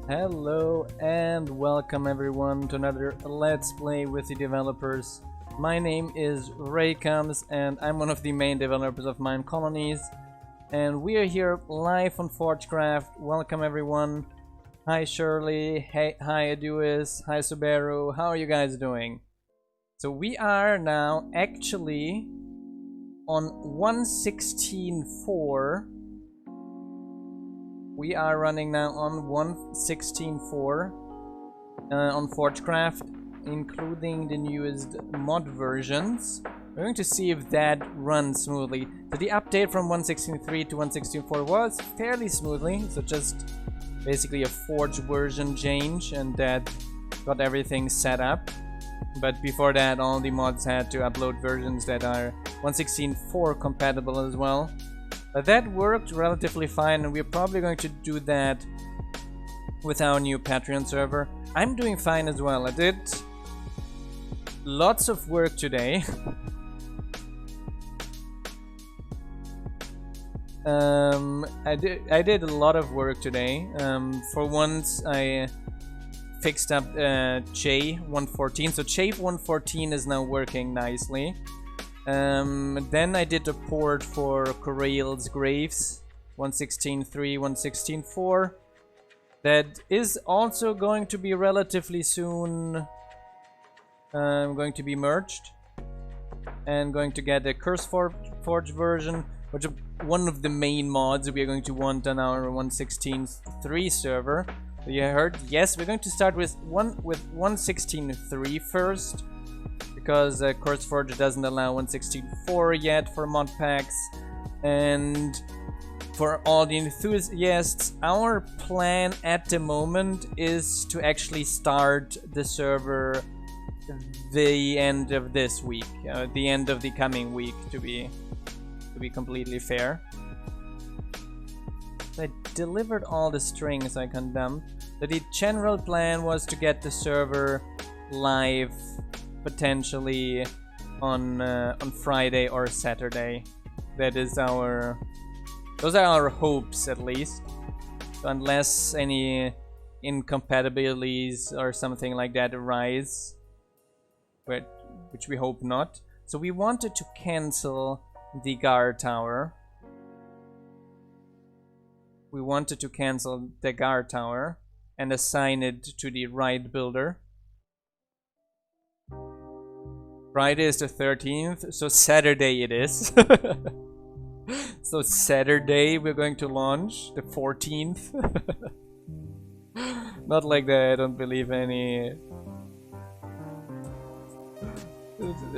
Hello and welcome everyone to another Let's Play with the developers. My name is Raycoms and I'm one of the main developers of MineColonies, and we are here live on Forgecraft. Welcome everyone. Hi Shirley, hey, hi Aduis, hi Subaru, how are you guys doing? So we are now actually on 1.16.4. We are running now on 1.16.4 on Forgecraft, including the newest mod versions. We're going to see if that runs smoothly. So the update from 1.16.3 to 1.16.4 was fairly smoothly, so just basically a Forge version change, and that got everything set up. But before that, all the mods had to upload versions that are 1.16.4 compatible as well. But that worked relatively fine, and we're probably going to do that with our new Patreon server. I'm doing fine as well. I did lots of work today. I did a lot of work today. For once, I fixed up J114. So J114 is now working nicely. Then I did a port for Corrail's Graves 1.16.3, 1.16.4. That is also going to be relatively soon going to be merged, and going to get a Forge version, which is one of the main mods we are going to want on our 1.16.3 server. So you heard, yes, we're going to start with 1.16.3 first, because CurseForge doesn't allow 1.16.4 yet for mod packs. And for all the enthusiasts, our plan at the moment is to actually start the server the end of this week, the end of the coming week, to be completely fair. I delivered all the strings I can dump. But the general plan was to get the server live potentially on Friday or Saturday. That is those are our hopes, at least. So unless any incompatibilities or something like that arise, which we hope not. So we wanted to cancel the guard tower. We wanted to cancel the guard tower and assign it to the right builder. Friday is the 13th, so Saturday it is. So Saturday we're going to launch, the 14th. Not like that, I don't believe any...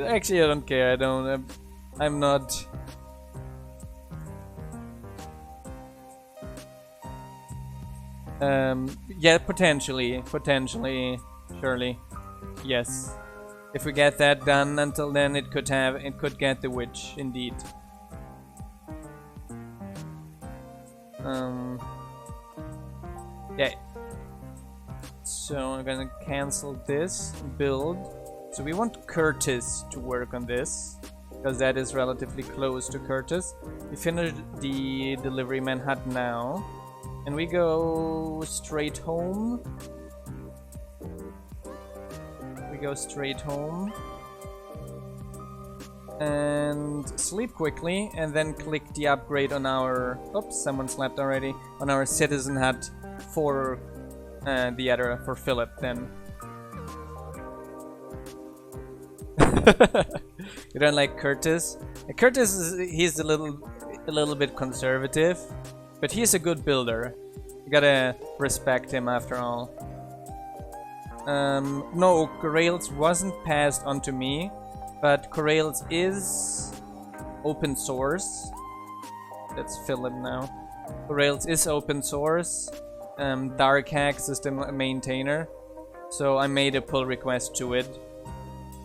Actually, I don't care, I'm not... yeah, potentially, surely, yes. If we get that done, until then it could get the witch, indeed. Yeah. So I'm gonna cancel this build. So we want Curtis to work on this, because that is relatively close to Curtis. We finished the delivery Manhattan now, and we go straight home. Go straight home and sleep quickly, and then click the upgrade on our... Oops, someone slept already. On our citizen hut for the other, for Philip then. You don't like Curtis? Curtis he's a little bit conservative, but he's a good builder. You gotta respect him after all. No, Corrail's wasn't passed on to me, but Corrail's is open source. Let's fill it now. Corrail's is open source. Darkhax is the maintainer, so I made a pull request to it,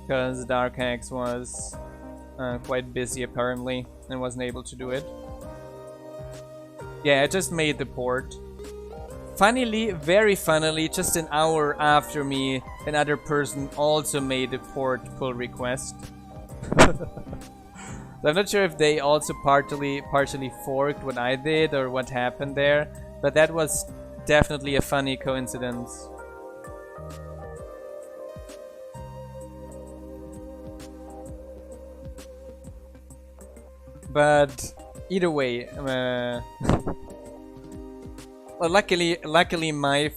because Darkhax was quite busy apparently and wasn't able to do it. Yeah, I just made the port. Funnily, very funnily, just an hour after me, another person also made a port pull request. So I'm not sure if they also partially forked what I did or what happened there, but that was definitely a funny coincidence. But either way, well, luckily my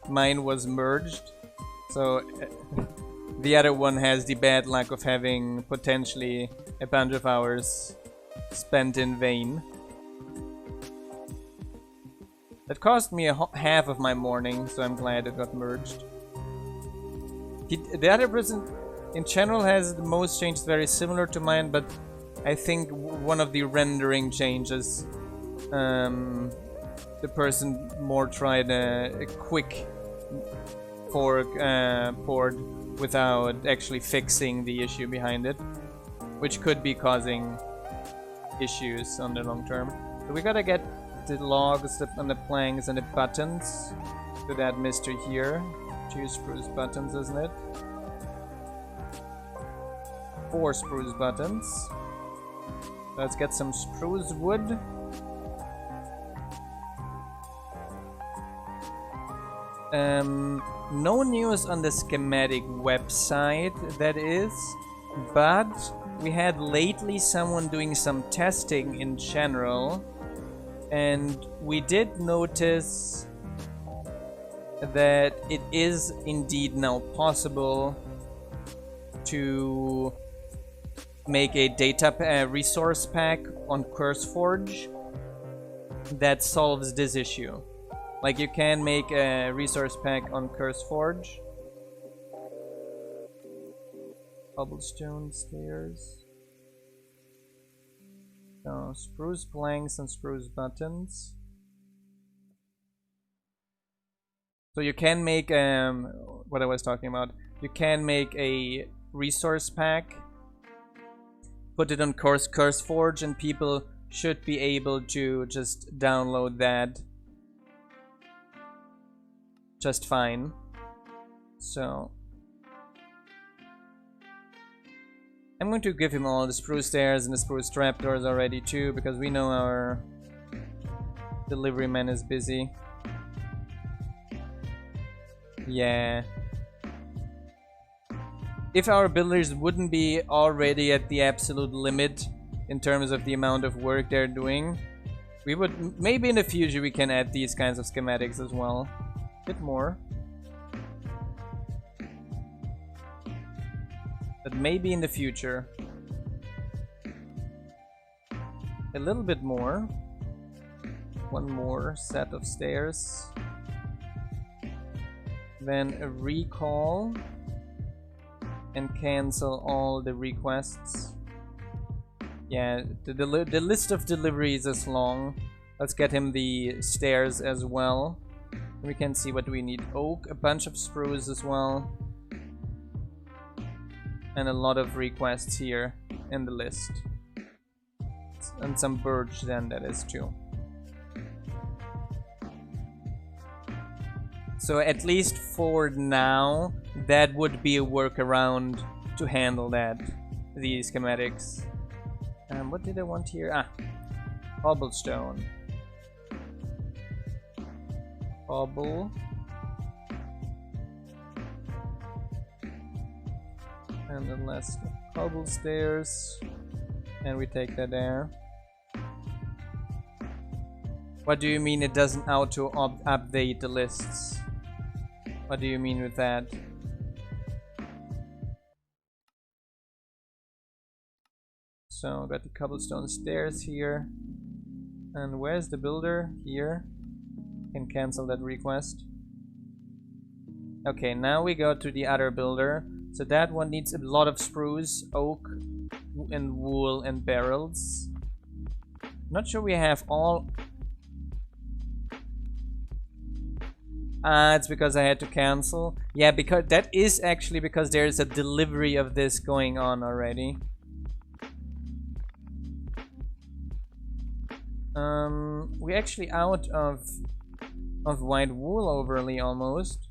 mine was merged, so the other one has the bad luck of having potentially a bunch of hours spent in vain. That cost me half of my morning, so I'm glad it got merged. The other person in general has the most changes very similar to mine, but I think one of the rendering changes, the person more tried a quick port without actually fixing the issue behind it, which could be causing issues on the long term. So we gotta get the logs and the planks and the buttons to that mister here. 2 spruce buttons, isn't it? 4 spruce buttons. Let's get some spruce wood. No news on the schematic website, that is, but we had lately someone doing some testing in general, and we did notice that it is indeed now possible to make a data resource pack on CurseForge that solves this issue. Like, you can make a resource pack on CurseForge. Cobblestone stairs. So, spruce planks and spruce buttons. So you can make what I was talking about. You can make a resource pack, put it on CurseForge, and people should be able to just download that just fine. So I'm going to give him all the spruce stairs and the spruce trapdoors already too, because we know our delivery man is busy. Yeah. If our builders wouldn't be already at the absolute limit in terms of the amount of work they're doing, we would, maybe in the future we can add these kinds of schematics as well. A bit more. But maybe in the future. A little bit more. One more set of stairs. Then a recall. And cancel all the requests. Yeah, the list of deliveries is long. Let's get him the stairs as well. We can see what we need. Oak, a bunch of spruce as well. And a lot of requests here in the list. And some birch then, that is too. So at least for now, that would be a workaround to handle that. These schematics. What did I want here? Ah, cobblestone. Cobble. And then last cobble stairs. And we take that there. What do you mean it doesn't auto update the lists? What do you mean with that? So got the cobblestone stairs here. And where's the builder? Here. Can cancel that request. Okay, now we go to the other builder. So that one needs a lot of spruce, oak, and wool and barrels. Not sure we have all. It's because I had to cancel. Yeah, because that is actually because there's a delivery of this going on already. We're actually out of white wool overly almost.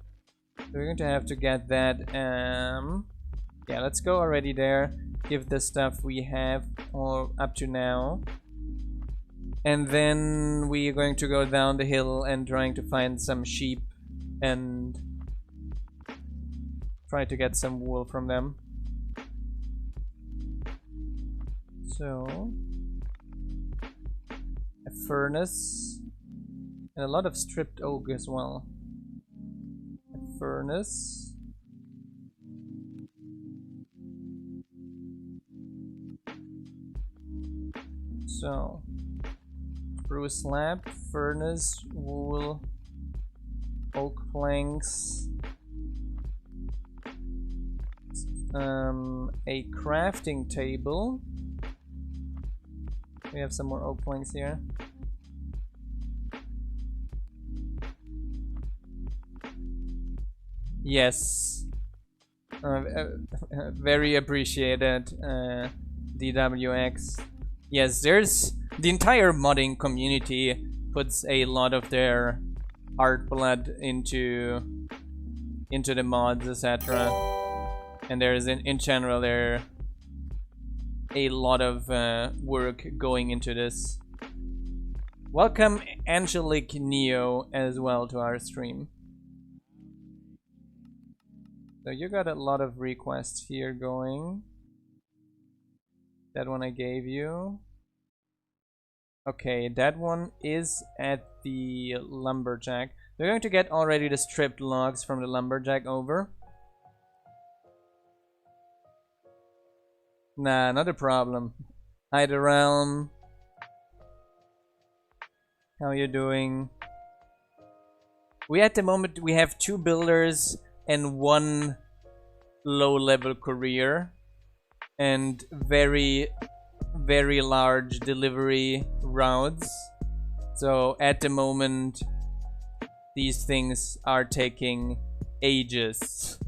So we're going to have to get that. Yeah, let's go already there. Give the stuff we have all up to now. And then we are going to go down the hill and trying to find some sheep and try to get some wool from them. So, a furnace and a lot of stripped oak as well. A furnace. So, spruce slab, furnace, wool, oak planks, a crafting table. We have some more oak planks here. Yes. Very appreciated, DWX. Yes, there's the entire modding community puts a lot of their art blood into the mods, etc. And there's in general there a lot of work going into this. Welcome Angelic Neo as well to our stream. So you got a lot of requests here going. That one I gave you. Okay, that one is at the lumberjack. We're going to get already the stripped logs from the lumberjack over. Nah, not a problem. Hi, the realm. How you doing? We at the moment we have 2 builders and 1 low-level courier, and very large delivery routes. So at the moment these things are taking ages.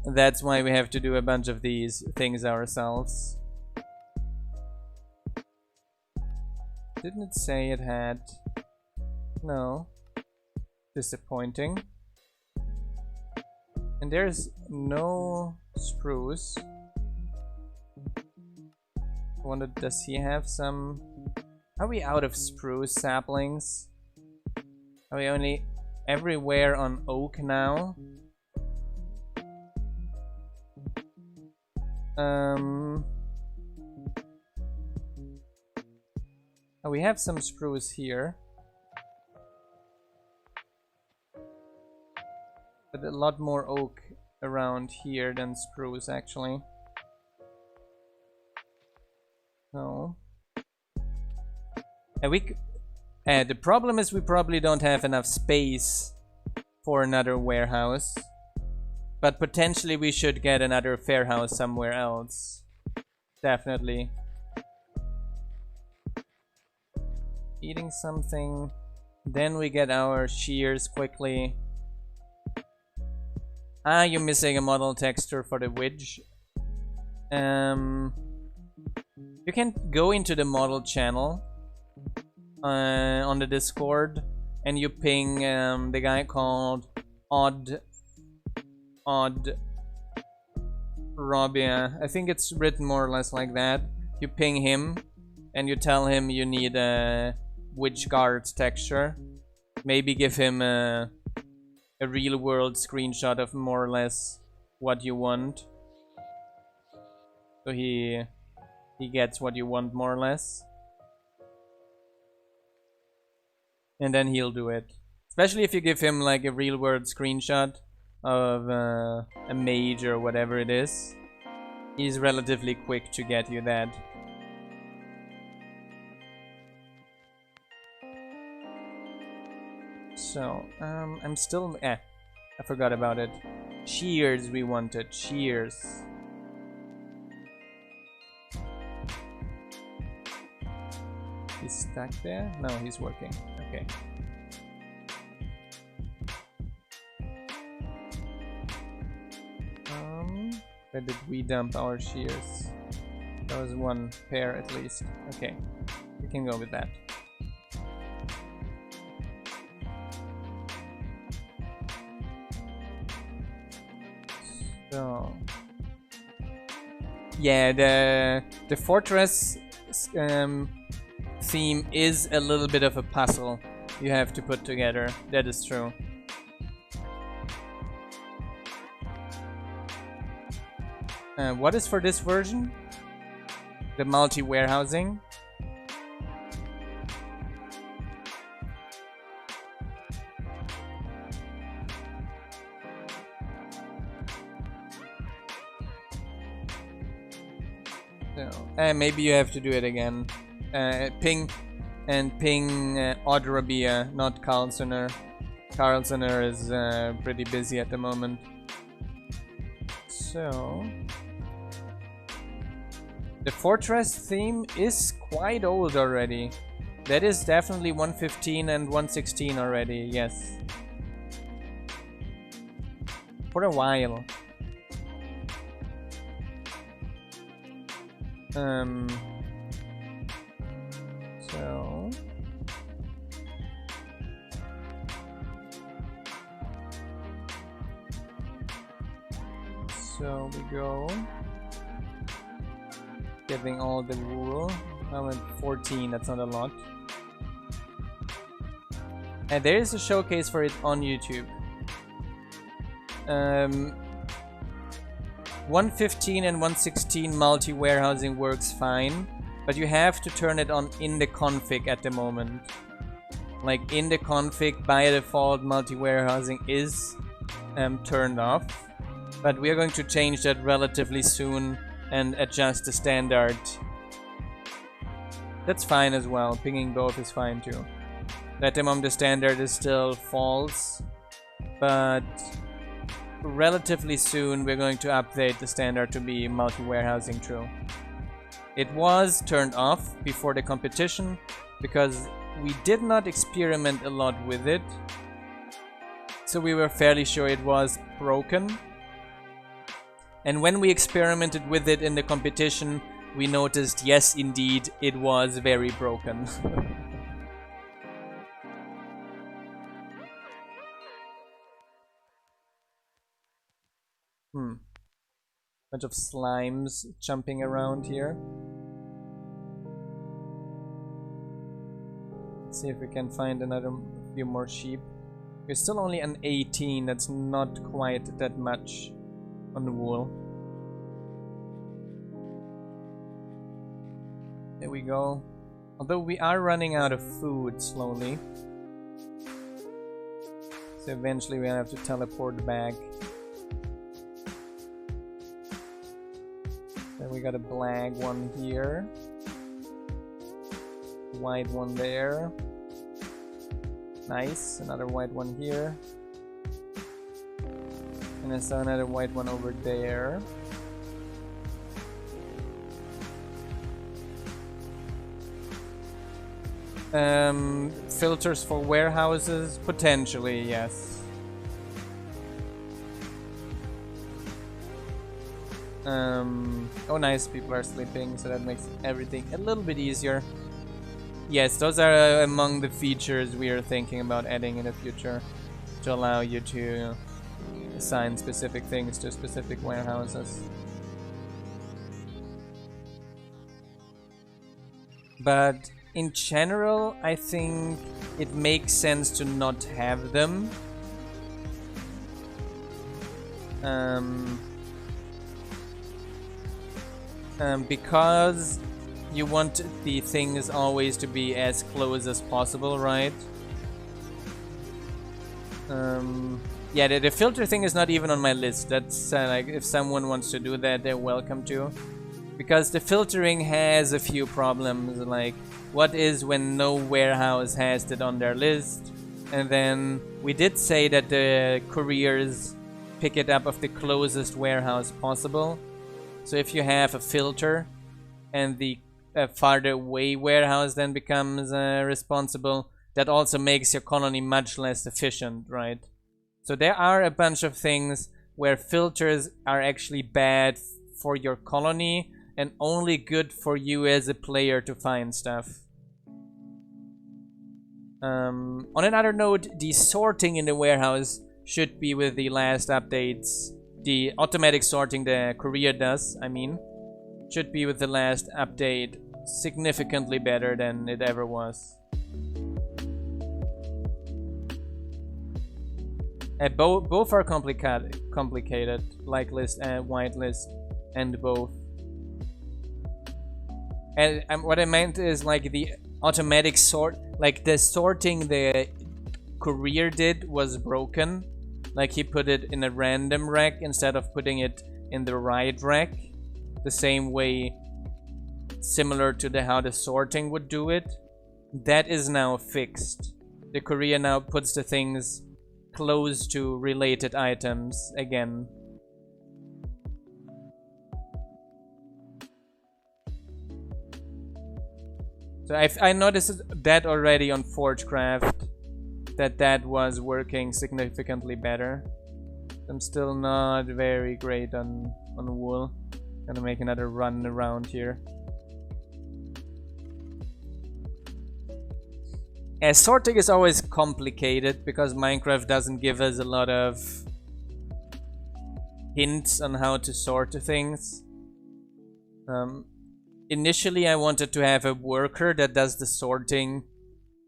That's why we have to do a bunch of these things ourselves. Didn't it say it had? No. Disappointing. And there's no spruce. I wonder, does he have some? Are we out of spruce saplings? Are we only everywhere on oak now? Oh, we have some spruce here. But a lot more oak around here than spruce, actually. So, and the problem is we probably don't have enough space for another warehouse. But potentially we should get another fair house somewhere else. Definitely. Eating something. Then we get our shears quickly. Ah, you're missing a model texture for the widge. You can go into the model channel on the Discord and you ping the guy called Odd Robia. I think it's written more or less like that. You ping him and you tell him you need a widge guard texture. Maybe give him a real world screenshot of more or less what you want. So he gets what you want more or less. And then he'll do it. Especially if you give him like a real world screenshot of a mage or whatever it is. He's relatively quick to get you that. So, I'm still... I forgot about it. Shears we wanted. Shears. He's stuck there? No, he's working. Okay. Where did we dump our shears? That was 1 pair at least. Okay. We can go with that. So yeah, the fortress theme is a little bit of a puzzle you have to put together. That is true. What is for this version? The multi-warehousing. So, maybe you have to do it again. Ping Odd Rabia, not Carlsoner. Carlsoner is pretty busy at the moment. So the fortress theme is quite old already. That is definitely 115 and 116 already, yes. For a while. So we go getting all the wool. I'm at 14, that's not a lot. And there is a showcase for it on YouTube. 115 and 116 multi-warehousing works fine, but you have to turn it on in the config at the moment. Like in the config, by default, multi-warehousing is turned off, but we are going to change that relatively soon and adjust the standard. That's fine as well. Pinging both is fine too. At the moment the standard is still false, but relatively soon we're going to update the standard to be multi-warehousing true. It was turned off before the competition because we did not experiment a lot with it, so we were fairly sure it was broken. And when we experimented with it in the competition, we noticed, yes, indeed, it was very broken. Bunch of slimes jumping around here. Let's see if we can find another few more sheep. We're still only an 18, that's not quite that much on the wool. There we go. Although we are running out of food slowly. So eventually we'll have to teleport back. Then we got a black one here. White one there. Nice, another white one here. And I saw another white one over there. Filters for warehouses? Potentially, yes. Oh nice, people are sleeping, so that makes everything a little bit easier. Yes, those are among the features we are thinking about adding in the future to allow you to assign specific things to specific warehouses. But in general, I think it makes sense to not have them. Because you want the things always to be as close as possible, right? Yeah, the filter thing is not even on my list. That's like, if someone wants to do that, they're welcome to. Because the filtering has a few problems, like what is when no warehouse has it on their list? And then we did say that the couriers pick it up of the closest warehouse possible. So if you have a filter and the farther away warehouse then becomes responsible, that also makes your colony much less efficient, right? So there are a bunch of things where filters are actually bad for your colony and only good for you as a player to find stuff. On another note, the sorting in the warehouse should be with the last updates. The automatic sorting the courier does, I mean, should be with the last update significantly better than it ever was. Both are complicated, like list and whitelist, and both. And what I meant is like the automatic sort, like the sorting the courier did was broken. Like he put it in a random rack instead of putting it in the right rack, the same way, similar to how the sorting would do it. That is now fixed. The courier now puts the things close to related items again. So I noticed that already on Forgecraft, that was working significantly better. I'm still not very great on wool. Gonna make another run around here. Sorting is always complicated because Minecraft doesn't give us a lot of hints on how to sort things. Initially I wanted to have a worker that does the sorting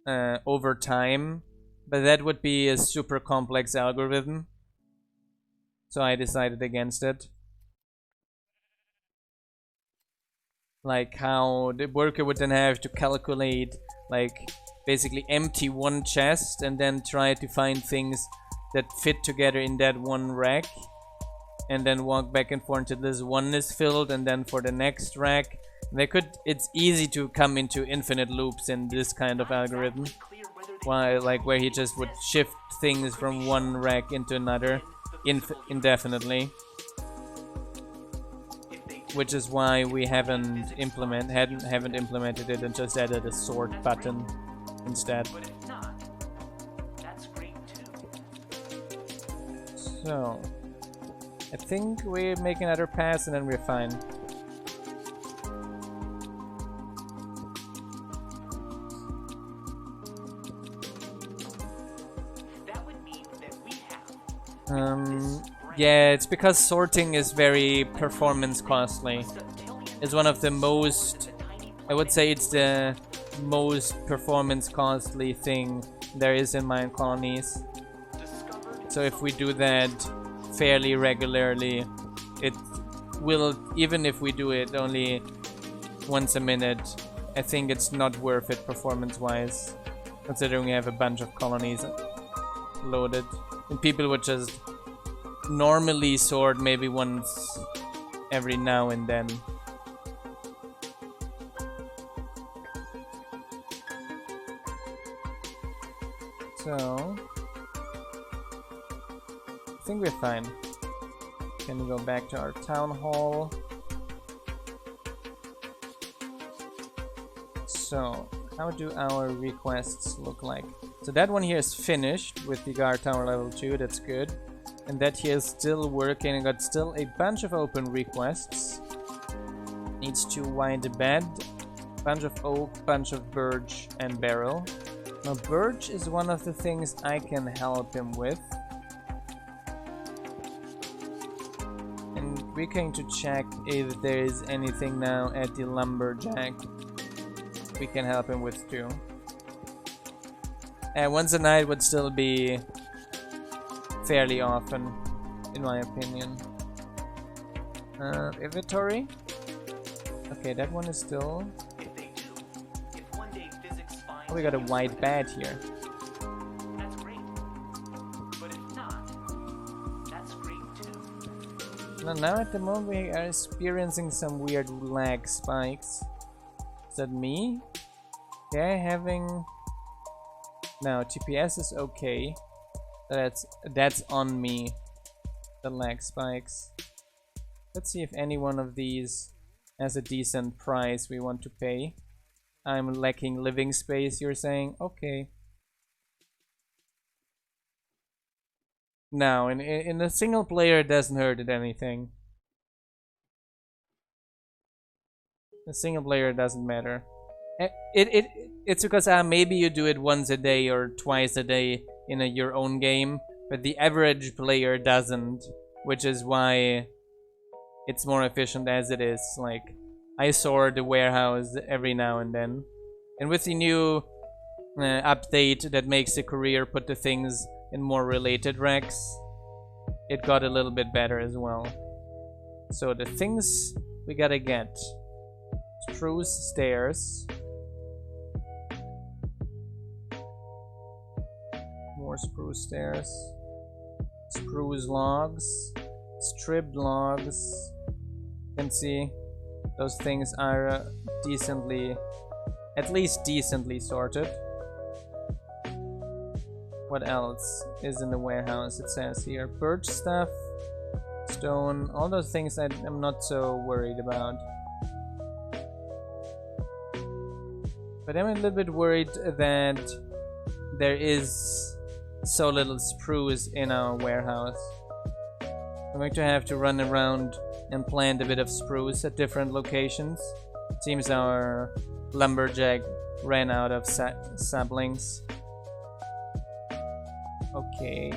over time, but that would be a super complex algorithm, so I decided against it. Like how the worker would then have to calculate, like basically empty one chest and then try to find things that fit together in that one rack, and then walk back and forth until this one is filled, and then for the next rack. It's easy to come into infinite loops in this kind of algorithm. Where he just would shift things from one rack into another indefinitely. Which is why we haven't implemented it and just added a sort button instead. So I think we make another pass and then we're fine. Yeah, it's because sorting is very performance costly. It's one of the most, I would say it's the most performance costly thing there is in MineColonies. So if we do that fairly regularly, it will, even if we do it only once a minute, I think it's not worth it performance-wise, considering we have a bunch of colonies loaded. And people would just normally sort maybe once every now and then. So I think we're fine. Can we go back to our town hall? So how do our requests look like? So that one here is finished with the guard tower level 2, that's good. And that here is still working. I got still a bunch of open requests. Needs to wind the bed. Bunch of oak, bunch of birch, and barrel. Now birch is one of the things I can help him with. And we're going to check if there is anything now at the lumberjack we can help him with too. And once a night would still be fairly often, in my opinion. Inventory. Okay, that one is still. Oh, we got a white bed here. That's great. But if not, that's great too. Now at the moment we are experiencing some weird lag spikes. Is that me? Yeah, having. Now TPS is okay. That's on me. The lag spikes. Let's see if any one of these has a decent price we want to pay. I'm lacking living space, you're saying? Okay. Now, in a single player, it doesn't hurt at anything. A single player doesn't matter. It's because maybe you do it once a day or twice a day in your own game, but the average player doesn't, which is why it's more efficient as it is. Like, eyesore the warehouse every now and then. And with the new update that makes the courier put the things in more related racks, it got a little bit better as well. So the things we gotta get: spruce stairs, more spruce stairs, spruce logs, stripped logs. You can see those things are decently, at least decently sorted. What else is in the warehouse? It says here birch stuff, stone, all those things I'm not so worried about. But I'm a little bit worried that there is so little spruce in our warehouse. I'm going to have to run around and plant a bit of spruce at different locations. Seems our lumberjack ran out of saplings. Okay.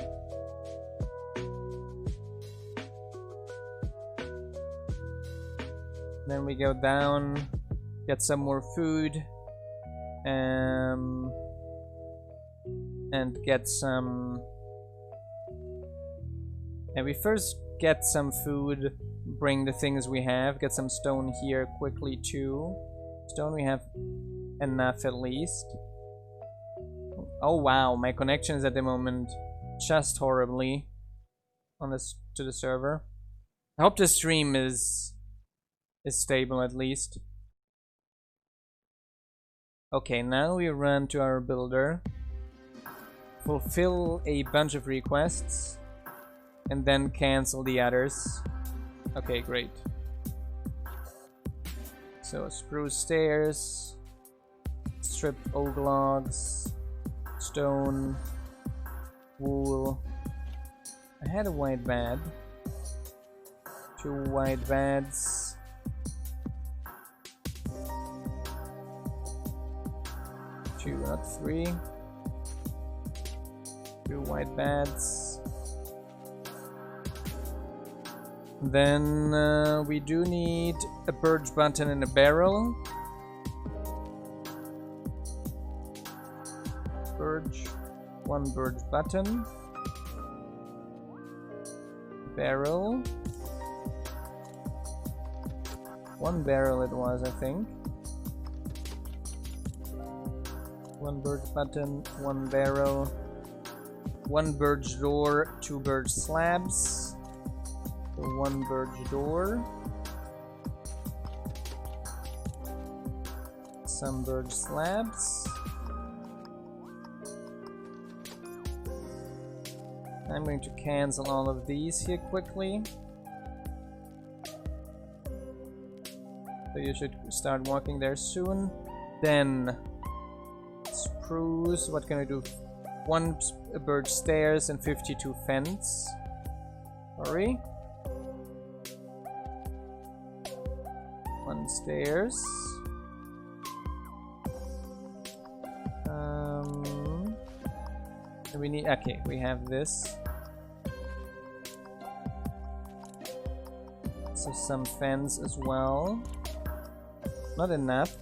Then we go down, get some more food, and get some. And we first get some food, bring the things we have, get some stone here quickly too. Stone we have enough at least. Oh wow, my connection is at the moment just horribly on this to the server. I hope the stream is stable at least. Okay, now we run to our builder, fulfill a bunch of requests, and then cancel the others. Okay, great. So spruce stairs, stripped oak logs, stone, wool. I had a white bed. 2 white beds. 2, not 3. 2 white beds. Then we do need a birch button and a barrel. Birch, 1 birch button. Barrel. 1 barrel it was, I think. 1 birch button, 1 barrel, 1 birch door, 2 birch slabs. So 1 birch door, some birch slabs. I'm going to cancel all of these here quickly. So you should start walking there soon. Then spruce, what can I do? 1 birch stairs and 52 fence. Sorry. 1 stairs. We need, okay, we have this. So some fence as well. Not enough.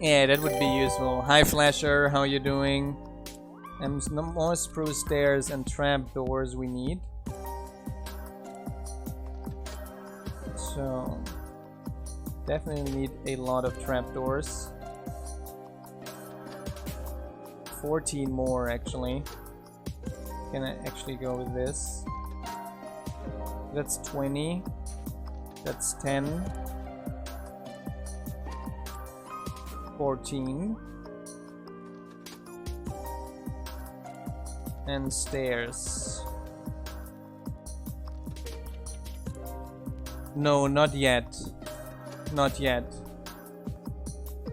Yeah, that would be useful. Hi Flasher, how you doing? And some more spruce stairs and trap doors we need. So definitely need a lot of trapdoors. 14 more actually. Can I actually go with this? That's 20. That's 10. 14. And stairs. No, not yet. Not yet.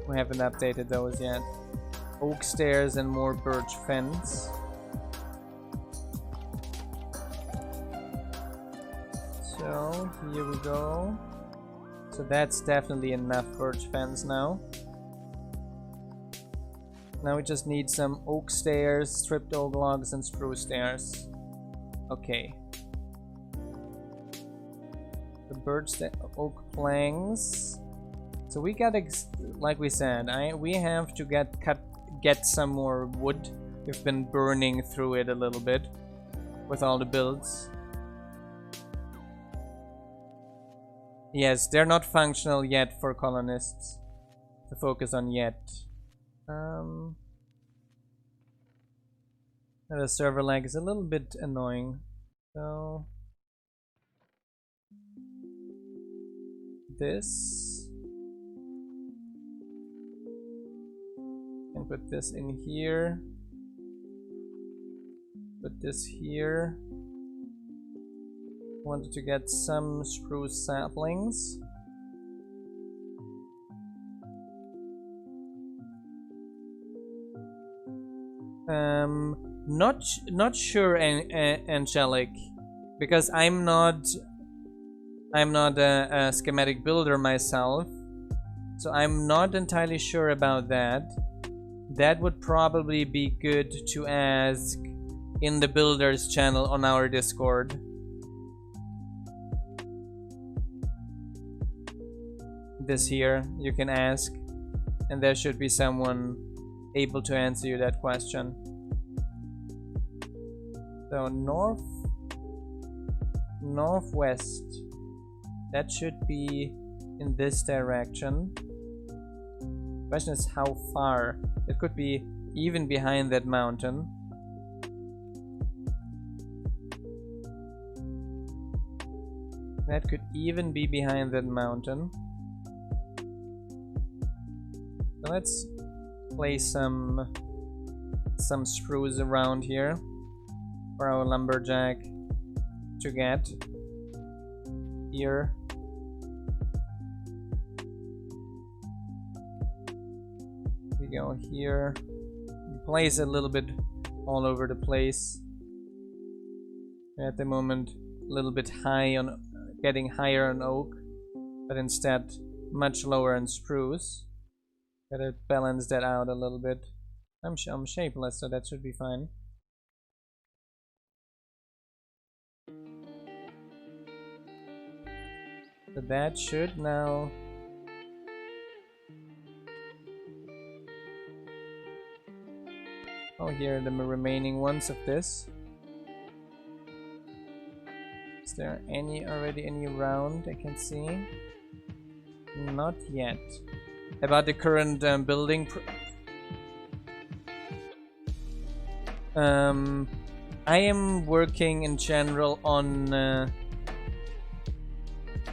We haven't updated those yet. Oak stairs and more birch fence. So here we go. So that's definitely enough birch fence now. Now we just need some oak stairs, stripped oak logs, and spruce stairs. Okay. The birch, the oak planks. So we got, like we said, we have to get some more wood. We've been burning through it a little bit with all the builds. Yes, they're not functional yet for colonists to focus on yet. The server lag is a little bit annoying. So this, and put this in here. Put this here. Wanted to get some spruce saplings. Not sure, Angelic, because I'm not a schematic builder myself, so I'm not entirely sure about that. That would probably be good to ask in the builders channel on our Discord. This here, you can ask, and there should be someone able to answer you that question. So northwest, that should be in this direction. Question is how far. It could be even behind that mountain. That could even be behind that mountain. So let's place some spruce around here for our lumberjack to get here. We go here. Place a little bit all over the place. At the moment, a little bit high on, getting higher on oak, but instead much lower on spruce. Gotta balance that out a little bit. I'm shapeless, so that should be fine. So that should now here are the remaining ones of this. Is there already any around I can see? Not yet. About the current building I am working in general on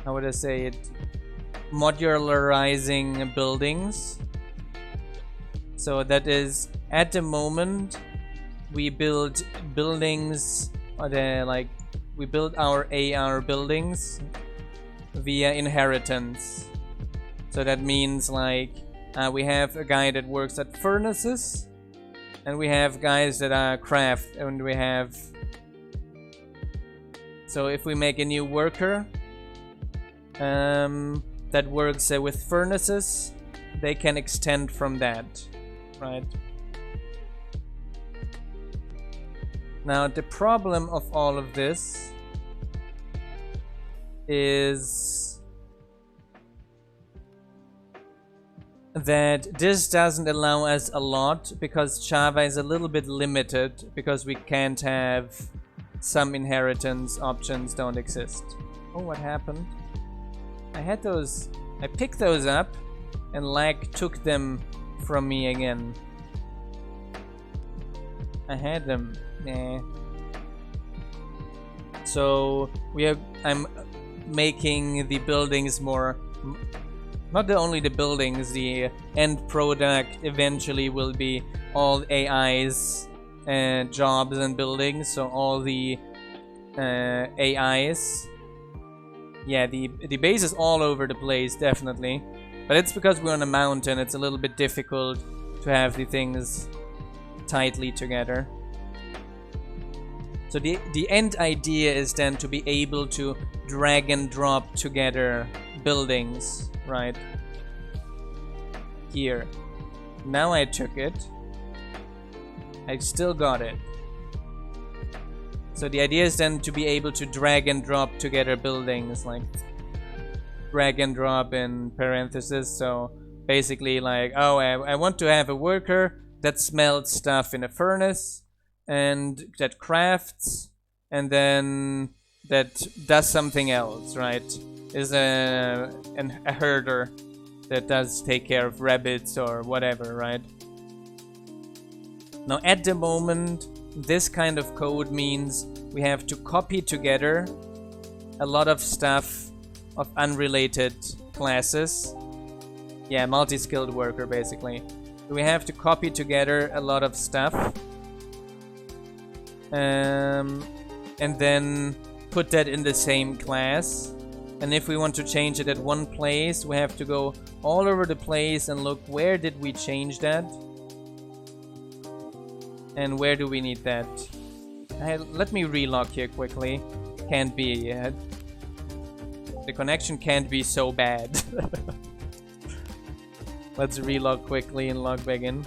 how would I say it, modularizing buildings. So that is, at the moment we build buildings, we build our AR buildings via inheritance. So that means we have a guy that works at furnaces, and we have guys that are craft, and we have, so if we make a new worker that works with furnaces, they can extend from that, right? Now the problem of all of this is that this doesn't allow us a lot, because Java is a little bit limited, because we can't have some inheritance options don't exist. Oh, what happened? I had those, I picked those up and lag took them from me again. I had them. Nah. So I'm making the buildings more, not only the buildings, the end product eventually will be all AIs, jobs and buildings. So all the AIs. Yeah, the base is all over the place, definitely. But it's because we're on a mountain, it's a little bit difficult to have the things tightly together. So the end idea is then to be able to drag and drop together buildings, right? Here. Now I took it. I still got it. So the idea is then to be able to drag and drop together buildings, like drag and drop in parentheses. So basically like, oh, I want to have a worker that smelts stuff in a furnace and that crafts and then that does something else, right? Is a herder that does take care of rabbits or whatever, right? Now at the moment, this kind of code means we have to copy together a lot of stuff of unrelated classes. Yeah, multi-skilled worker basically. We have to copy together a lot of stuff. And then put that in the same class. And if we want to change it at one place, we have to go all over the place and look where did we change that? And where do we need that? Let me relog here quickly. Can't be yet. The connection can't be so bad. Let's relog quickly and log back in.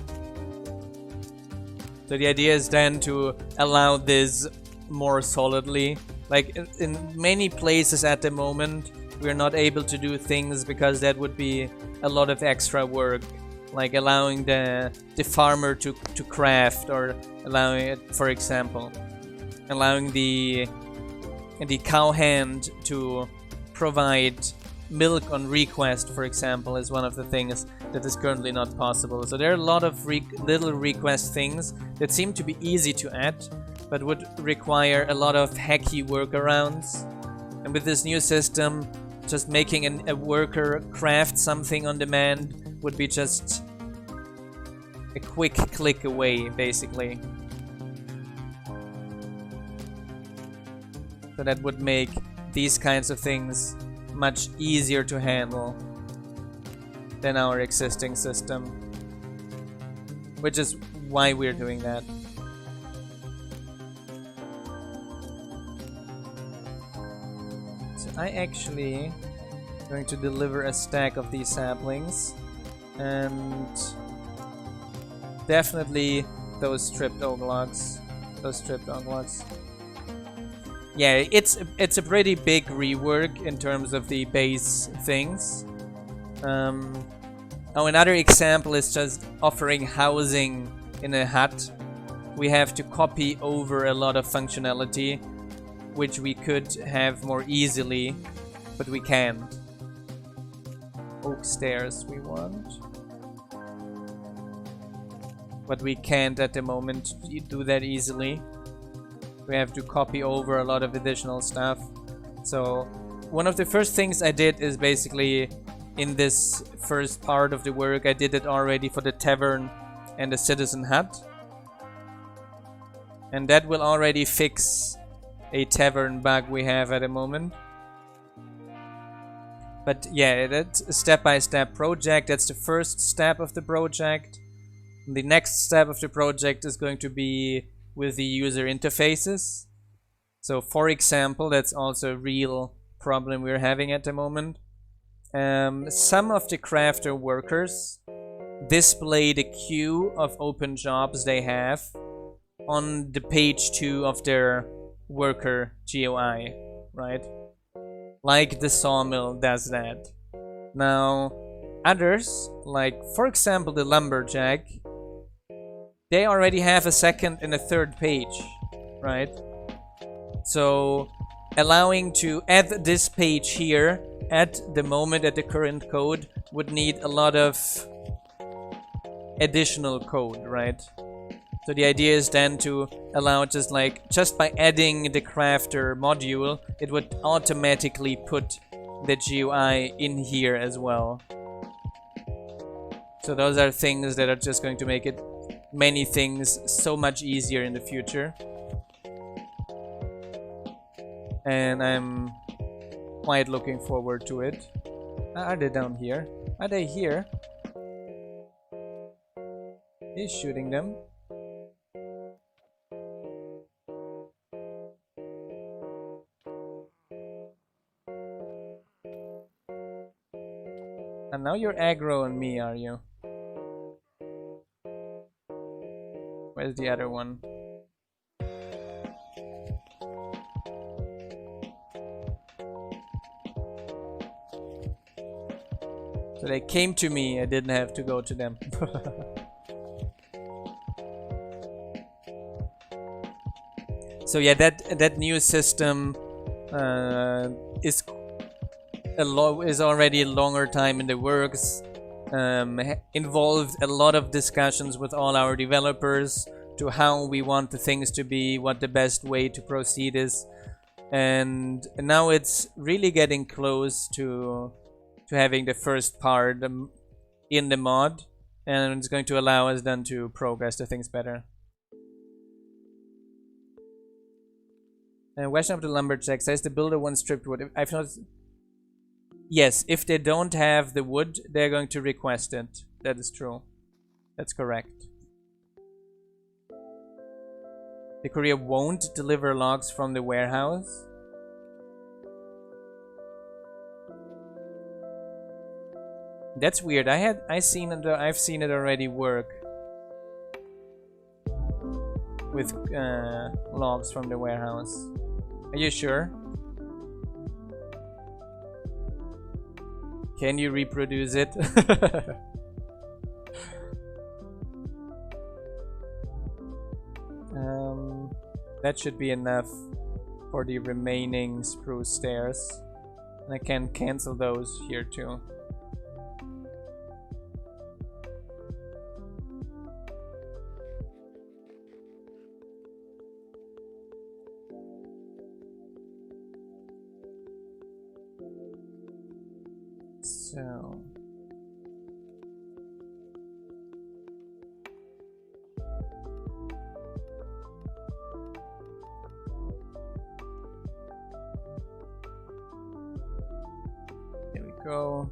So the idea is then to allow this more solidly. Like in many places at the moment, we're not able to do things because that would be a lot of extra work. Like allowing the farmer to craft, or allowing it, for example, allowing the cowhand to provide milk on request, for example, is one of the things that is currently not possible. So there are a lot of little request things that seem to be easy to add, but would require a lot of hacky workarounds. And with this new system, just making a worker craft something on demand would be just a quick click away, basically. So that would make these kinds of things much easier to handle than our existing system, which is why we're doing that. So I actually going to deliver a stack of these saplings, and definitely those stripped oak logs. Yeah, it's a pretty big rework in terms of the base things. Oh, another example is just offering housing in a hut. We have to copy over a lot of functionality, which we could have more easily, but we can't. Oak stairs we want. But we can't at the moment do that easily. We have to copy over a lot of additional stuff. So one of the first things I did is basically in this first part of the work, I did it already for the tavern and the citizen hut. And that will already fix a tavern bug we have at the moment. But yeah, that's a step-by-step project. That's the first step of the project. And the next step of the project is going to be with the user interfaces. So for example, that's also a real problem we're having at the moment. Some of the crafter workers display the queue of open jobs they have on the page 2 of their worker GUI, right? Like the sawmill does that. Now, others, like for example the lumberjack, they already have a second and a third page, right? So allowing to add this page here at the moment, at the current code, would need a lot of additional code, right? So the idea is then to allow just by adding the crafter module, it would automatically put the GUI in here as well. So those are things that are just going to make it many things so much easier in the future. And I'm quite looking forward to it. Are they down here? Are they here? He's shooting them. And now you're aggro on me, are you? Where's the other one? So they came to me, I didn't have to go to them. So yeah, that new system is already a longer time in the works. Involved a lot of discussions with all our developers to how we want the things to be, what the best way to proceed is, and now it's really getting close to having the first part in the mod, and it's going to allow us then to progress the things better. Question of the lumberjack says the builder wants stripped wood. I've noticed. Yes, if they don't have the wood, they're going to request it. That is true. That's correct. The courier won't deliver logs from the warehouse. That's weird. I've seen it already work with logs from the warehouse. Are you sure? Can you reproduce it? That should be enough for the remaining spruce stairs. And I can cancel those here too. So there we go.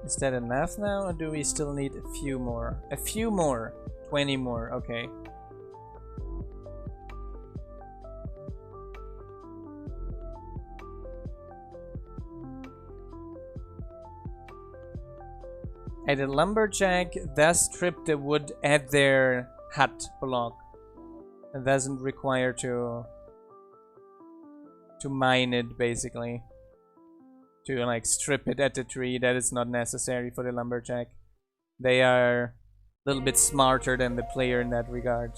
Is that enough now, or do we still need a few more? A few more. 20 more, okay. And the lumberjack does strip the wood at their hut block. It doesn't require to mine it, basically. To like strip it at the tree. That is not necessary for the lumberjack. They are a little bit smarter than the player in that regard,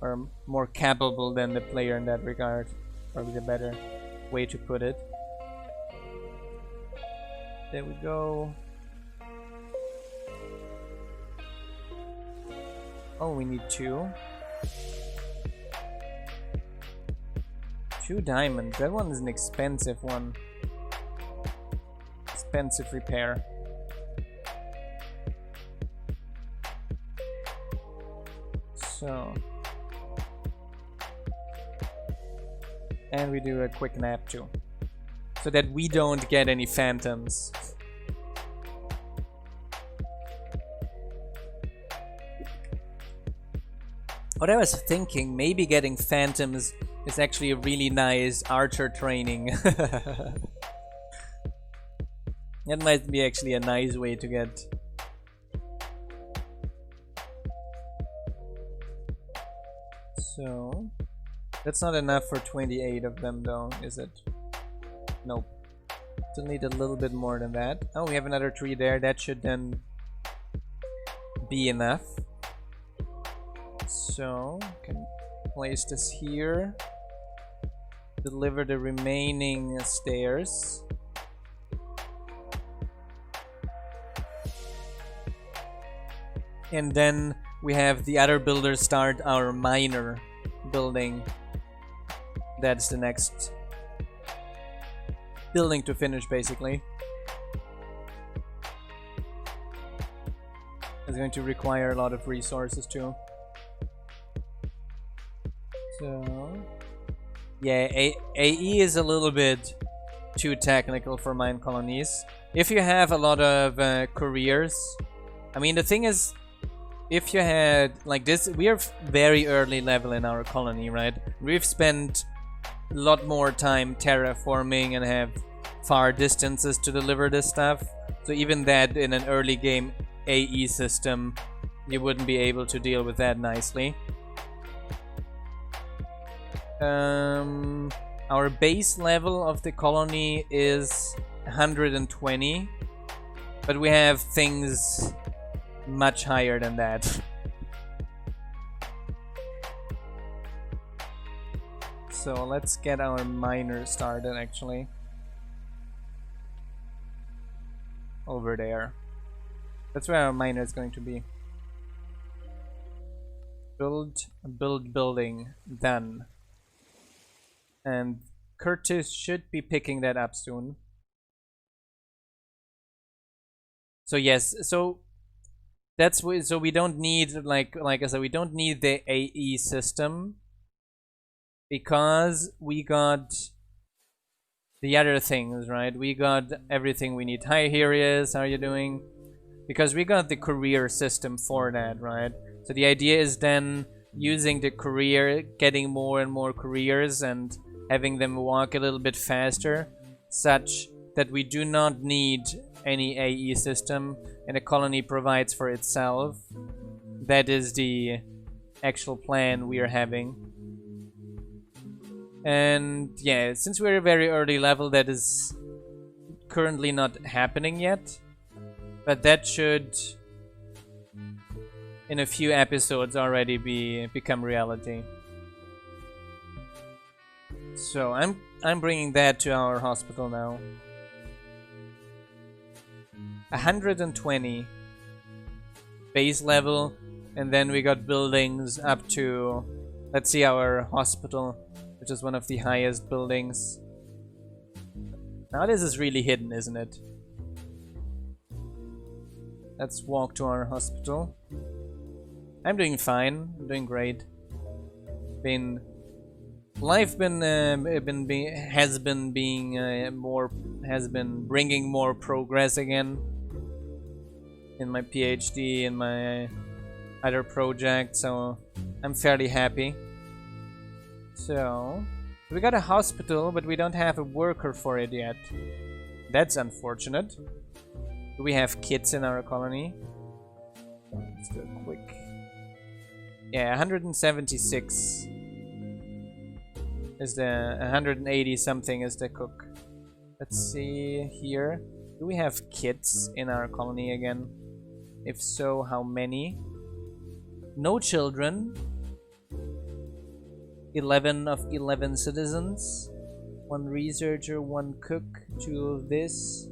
or more capable than the player in that regard. Probably the better way to put it. There we go. Oh, we need 2. 2 diamonds. That one is an expensive one. Expensive repair. So. And we do a quick nap too. So that we don't get any phantoms. What I was thinking, maybe getting phantoms is actually a really nice archer training. That might be actually a nice way to get. So, that's not enough for 28 of them though, is it? Nope. Still need a little bit more than that. Oh, we have another tree there. That should then be enough. So, can place this here. Deliver the remaining stairs. And then we have the other builders start our miner building. That's the next building to finish, basically. It's going to require a lot of resources too. So, yeah, AE is a little bit too technical for MineColonies. If you have a lot of careers, I mean, the thing is, if you had like this, we are very early level in our colony, right? We've spent a lot more time terraforming and have far distances to deliver this stuff. So even that in an early game AE system, you wouldn't be able to deal with that nicely. Our base level of the colony is 120, but we have things much higher than that. So let's get our miner started actually. Over there. That's where our miner is going to be. Build building, done. And Curtis should be picking that up soon. So yes, so that's so we don't need like I said, we don't need the AE system because we got the other things, right? We got everything we need. Hi, here he is. How are you doing? Because we got the career system for that, right? So the idea is then using the career, getting more and more careers and having them walk a little bit faster, such that we do not need any AE system and a colony provides for itself. That is the actual plan we are having. And yeah, since we're a very early level, that is currently not happening yet, but that should in a few episodes already become reality. So I'm bringing that to our hospital now. 120 base level, and then we got buildings up to, let's see, our hospital, which is one of the highest buildings. Now this is really hidden, isn't it? Let's walk to our hospital. I'm doing fine. I'm doing great. Life has been bringing more progress again in my PhD, in my other project, so I'm fairly happy. So we got a hospital, but we don't have a worker for it yet. That's unfortunate. Do we have kids in our colony? Let's do a quick. Yeah, 176 is the 180 something is the cook. Let's see here. Do we have kids in our colony again? If so, how many? No children. 11 of 11 citizens. 1 researcher, 1 cook, 2 of this.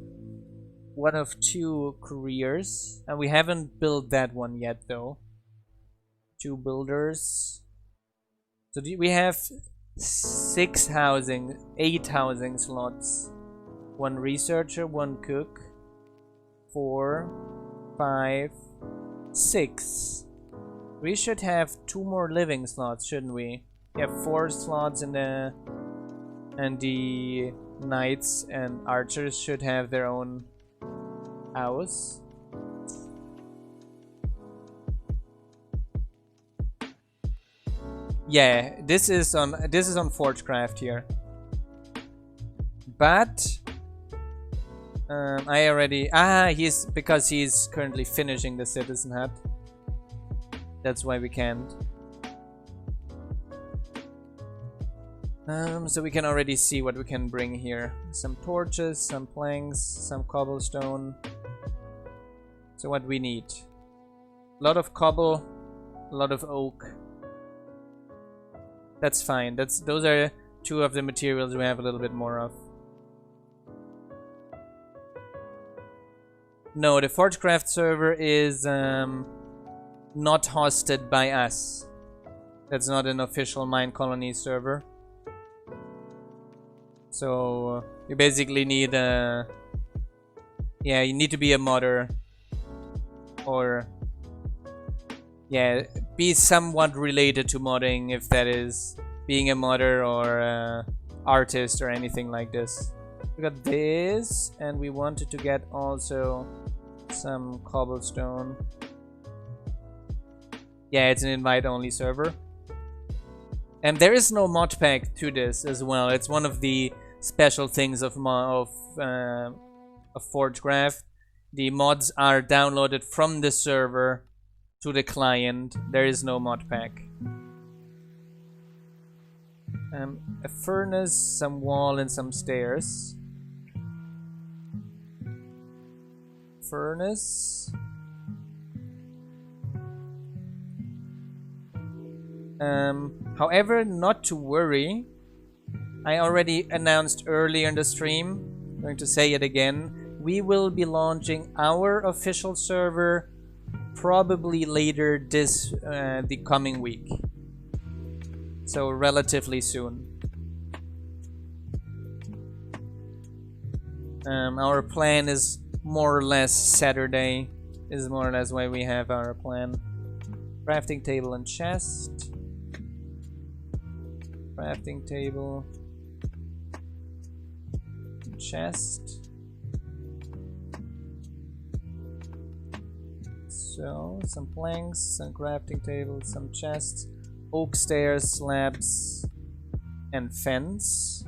1 of 2 careers. And we haven't built that one yet though. 2 builders. So we have 8 housing slots. 1 researcher, 1 cook. 4, 5, 6. We should have 2 more living slots, shouldn't we? We have 4 slots in the... And the knights and archers should have their own house. Yeah, this is on Forgecraft here. But I already because he's currently finishing the citizen hut. That's why we can't. So we can already see what we can bring here. Some torches, some planks, some cobblestone. So what we need. A lot of cobble, a lot of oak. That's fine. Those are 2 of the materials we have a little bit more of. No, the Forgecraft server is not hosted by us. That's not an official MineColonies server. So you basically need you need to be a modder, or be somewhat related to modding, if that is being a modder or artist or anything like this. We got this, and we wanted to get also some cobblestone. Yeah, it's an invite-only server. And there is no mod pack to this as well. It's one of the special things of Forgecraft. The mods are downloaded from the server to the client. There is no mod pack. A furnace, some wall, and some stairs. furnace. However, not to worry. I already announced earlier in the stream, I'm going to say it again, we will be launching our official server probably later the coming week. So relatively soon. Our plan is more or less Saturday, is more or less why we have our plan. Crafting table and chest. Crafting table. Chest. So, some planks, some crafting tables, some chests, oak stairs, slabs, and fence.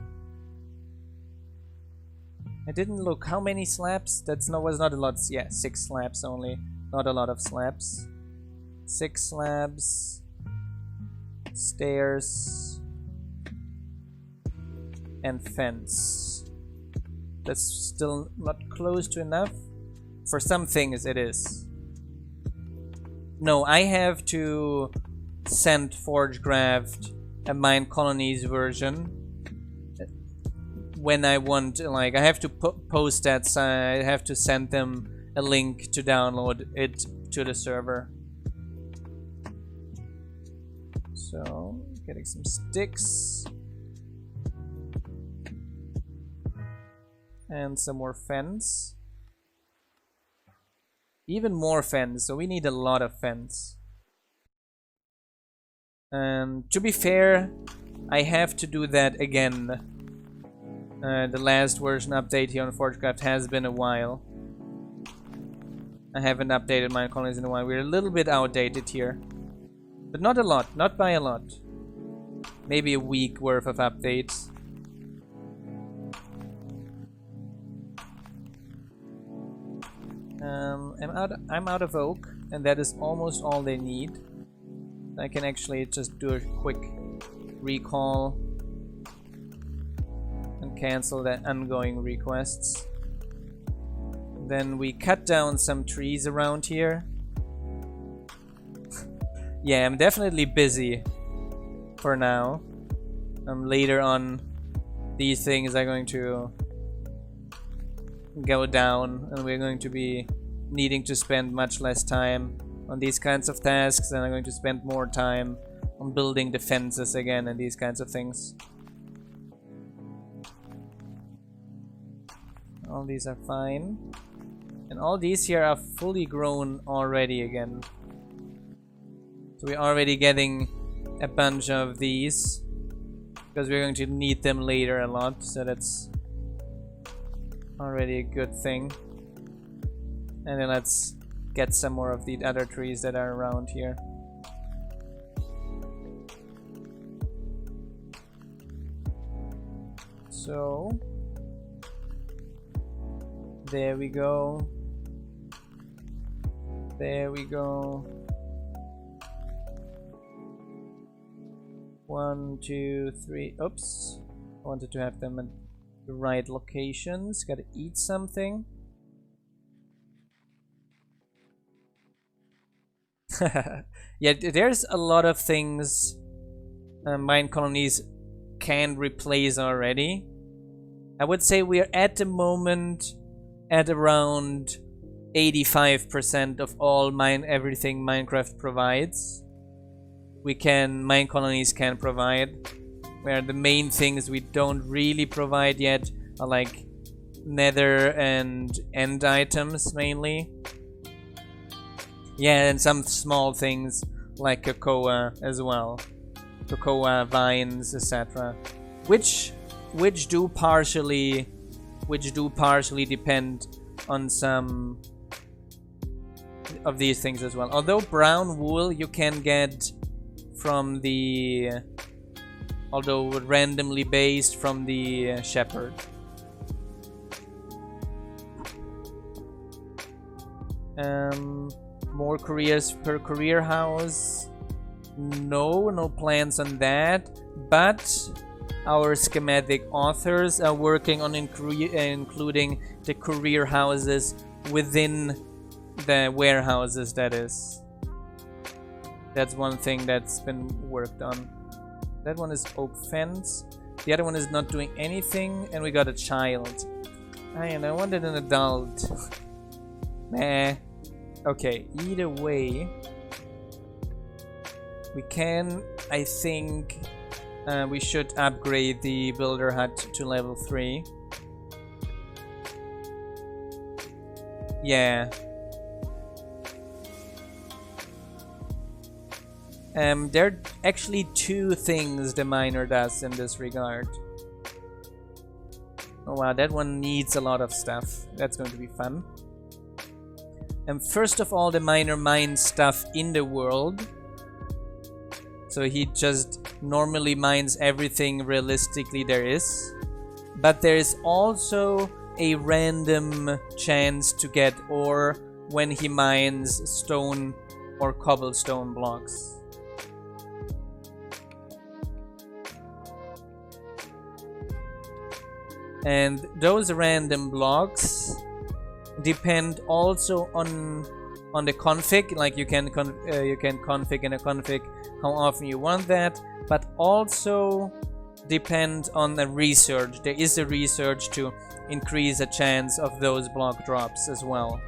I didn't look how many slabs. Was not a lot. Yeah, 6 slabs only. Not a lot of slabs. 6 slabs, stairs, and fence. That's still not close to enough. For some things it is. No, I have to send Forgecraft a MineColonies version when I want, like, I have to post that, so I have to send them a link to download it to the server. So, getting some sticks. And some more fence. Even more fence, so we need a lot of fence. And to be fair, I have to do that again. The last version update here on Forgecraft has been a while. I haven't updated MineColonies in a while. We're a little bit outdated here. But not a lot, not by a lot. Maybe a week worth of updates. I'm out of oak, and that is almost all they need. I can actually just do a quick recall and cancel the ongoing requests. Then we cut down some trees around here. Yeah, I'm definitely busy for now. Later on, these things are going to go down, and we're going to be needing to spend much less time on these kinds of tasks, and I'm going to spend more time on building defenses again and these kinds of things. All these are fine, and all these here are fully grown already again. So we're already getting a bunch of these because we're going to need them later a lot, so that's already a good thing. And then let's get some more of the other trees that are around here. So there we go. There we go. 1, 2, 3. Oops. I wanted to have them at the right locations. Gotta eat something. Yeah, there's a lot of things MineColonies can replace already. I would say we're at the moment at around 85% of all everything Minecraft provides. MineColonies can provide. Where the main things we don't really provide yet are like nether and end items mainly. Yeah, and some small things like cocoa as well. Cocoa, vines, etc. Which do partially depend on some of these things as well. Although brown wool you can get from the, although randomly based from the shepherd. More careers per career house. No plans on that, but our schematic authors are working on including the career houses within the warehouses, that is. That's one thing that's been worked on. That one is oak fence. The other one is not doing anything, and we got a child. I wanted an adult. Nah. Okay, either way, we can, I think, we should upgrade the builder hut to level 3. Yeah. There are actually 2 things the miner does in this regard. Oh wow, that one needs a lot of stuff. That's going to be fun. First of all, the miner mines stuff in the world. So he just normally mines everything realistically there is. But there is also a random chance to get ore when he mines stone or cobblestone blocks. And those random blocks depend also on the config. Like you can config in a config how often you want that, but also depend on the research. There is a research to increase the chance of those block drops as well.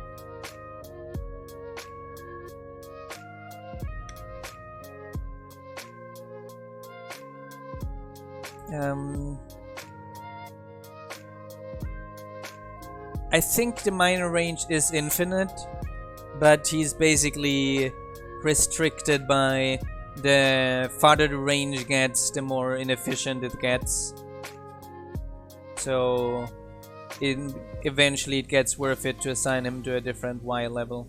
I think the miner range is infinite, but he's basically restricted by the farther the range gets, the more inefficient it gets. So eventually it gets worth it to assign him to a different Y level.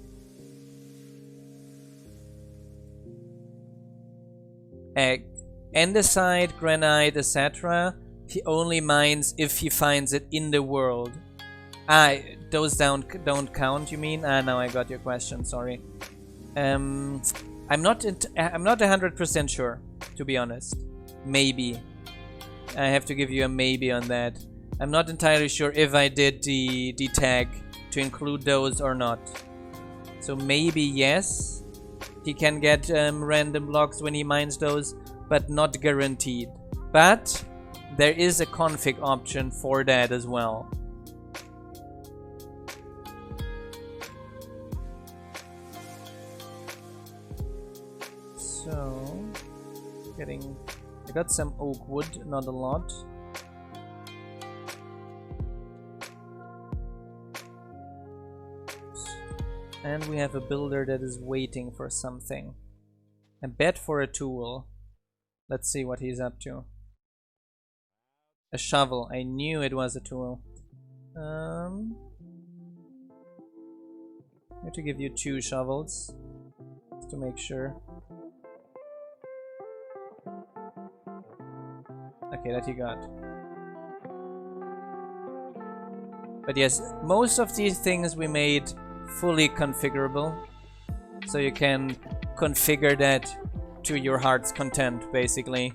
Andesite, granite, etc. he only mines if he finds it in the world. Those don't count, you mean? Now I got your question, sorry. I'm not 100% sure, to be honest. Maybe. I have to give you a maybe on that. I'm not entirely sure if I did the tag to include those or not. So maybe yes, he can get random blocks when he mines those, but not guaranteed. But there is a config option for that as well. So, I got some oak wood, not a lot. And we have a builder that is waiting for something. A bed for a tool. Let's see what he's up to. A shovel. I knew it was a tool. I have to give you 2 shovels just to make sure. Okay, that you got. But yes, most of these things we made fully configurable, so you can configure that to your heart's content, basically,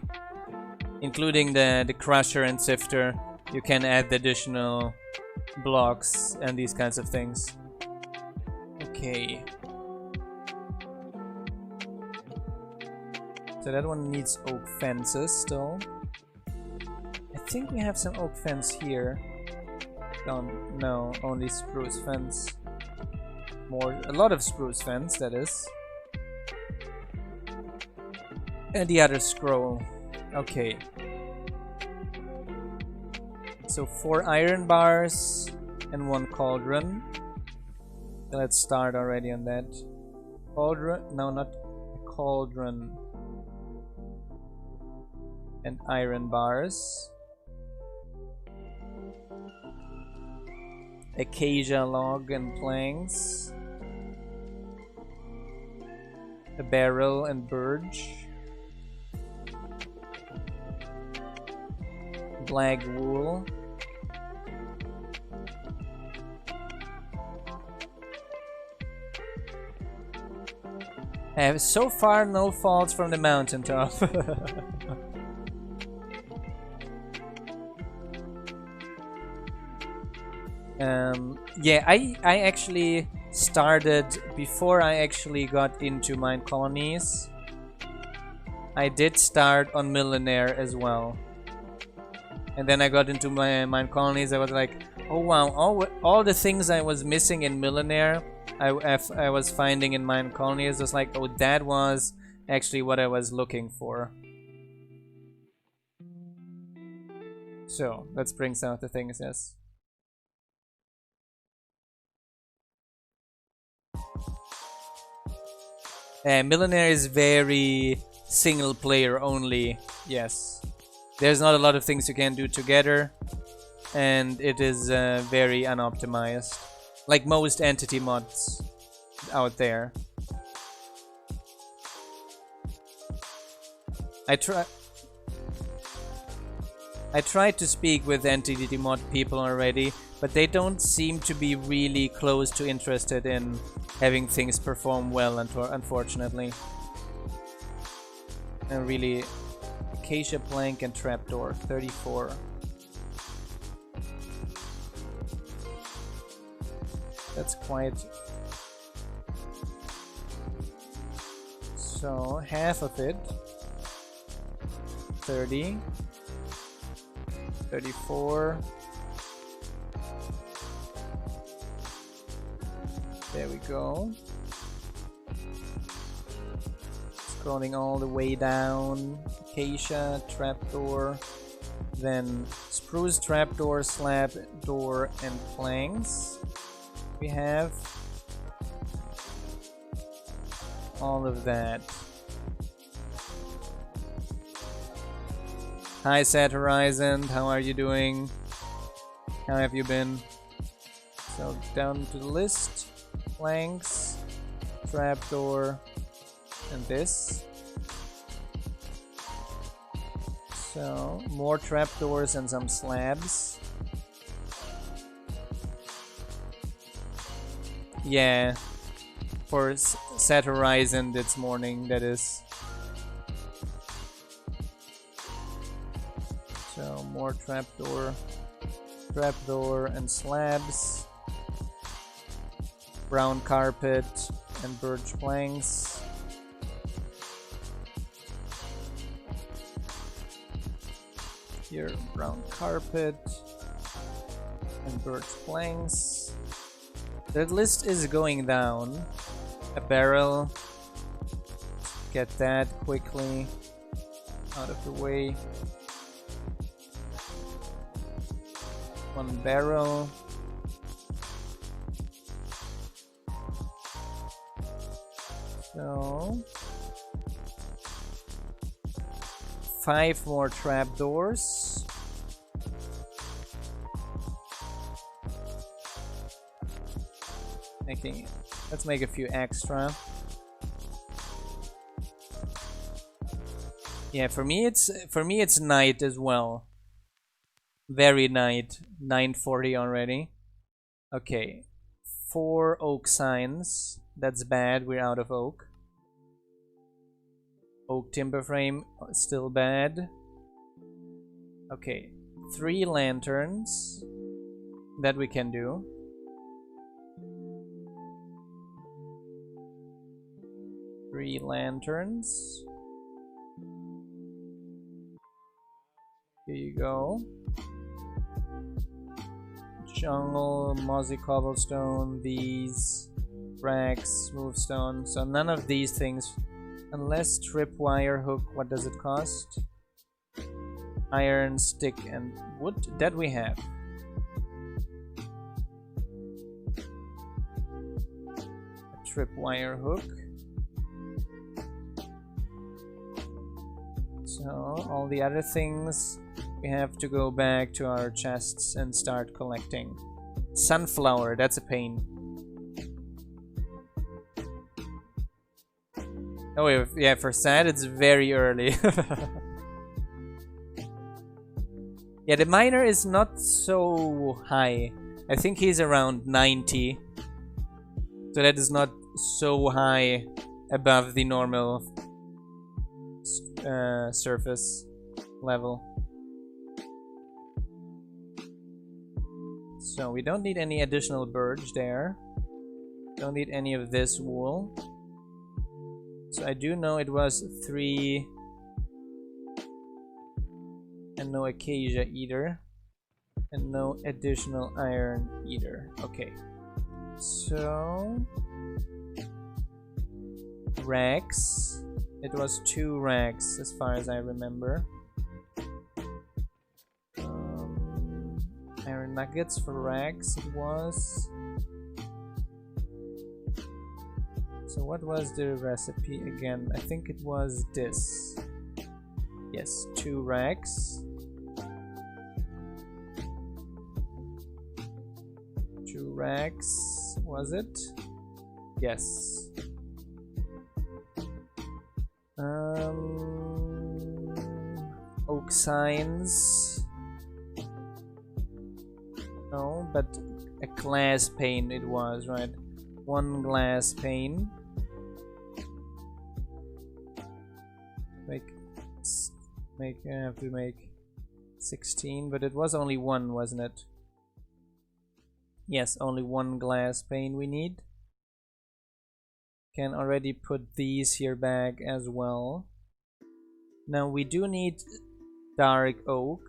including the crusher and sifter. You can add the additional blocks and these kinds of things. Okay, so that one needs oak fences still. I think we have some oak fence here. No, only spruce fence. A lot of spruce fence, that is. And the other scroll. Okay. So 4 iron bars and 1 cauldron. Let's start already on that. Cauldron? No, not a cauldron. And iron bars. Acacia log and planks. A barrel and birch. Black wool. I have so far no faults from the mountaintop. Yeah, I actually started before I actually got into MineColonies. I did start on Millionaire as well, and then I got into my MineColonies. I was like, oh wow, all the things I was missing in Millionaire, I was finding in MineColonies. I was like, oh, that was actually what I was looking for. So let's bring some of the things. Yes. Millionaire is very single player only. Yes, there's not a lot of things you can do together, and it is very unoptimized, like most entity mods out there. I tried to speak with entity mod people already, but they don't seem to be really close to interested in having things perform well, unfortunately. And really, acacia plank and trapdoor, 34. That's quite... So, half of it, 30, 34. There we go. Scrolling all the way down. Acacia, trapdoor, then spruce, trapdoor, slab, door, and planks. We have all of that. Hi Sad Horizon, how are you doing? How have you been? So down to the list. Planks, trapdoor, and this. So more trapdoors and some slabs. Yeah, for Sad Horizon this morning, that is. So more trapdoor, and slabs. Brown carpet and birch planks. Here, brown carpet and birch planks. The list is going down. A barrel. Get that quickly out of the way. One barrel. So 5 more trapdoors. Let's make a few extra. Yeah, for me it's night as well. Very night. 9:40 already. Okay. 4 oak signs. That's bad, we're out of oak. Oak timber frame, still bad. Okay, 3 lanterns. That we can do. Three lanterns. Here you go. Jungle, mossy cobblestone, these. Racks, smooth stone. So none of these things, unless tripwire hook. What does it cost? Iron, stick, and wood. That we have. A tripwire hook. So all the other things we have to go back to our chests and start collecting. Sunflower. That's a pain. Oh wait, yeah, for Sad it's very early. Yeah, the miner is not so high. I think he's around 90. So that is not so high above the normal surface level. So we don't need any additional birch there. Don't need any of this wool. So I do know it was 3 and no acacia either. And no additional iron either. Okay. So racks. It was 2 racks as far as I remember. Iron nuggets for racks it was. So what was the recipe again? I think it was this. Yes, 2 racks. 2 racks, was it? Yes. Oak signs. No, but a glass pane it was, right? 1 glass pane. I have to make 16, but it was only 1, wasn't it? Yes, only 1 glass pane we need. Can already put these here back as well. Now we do need dark oak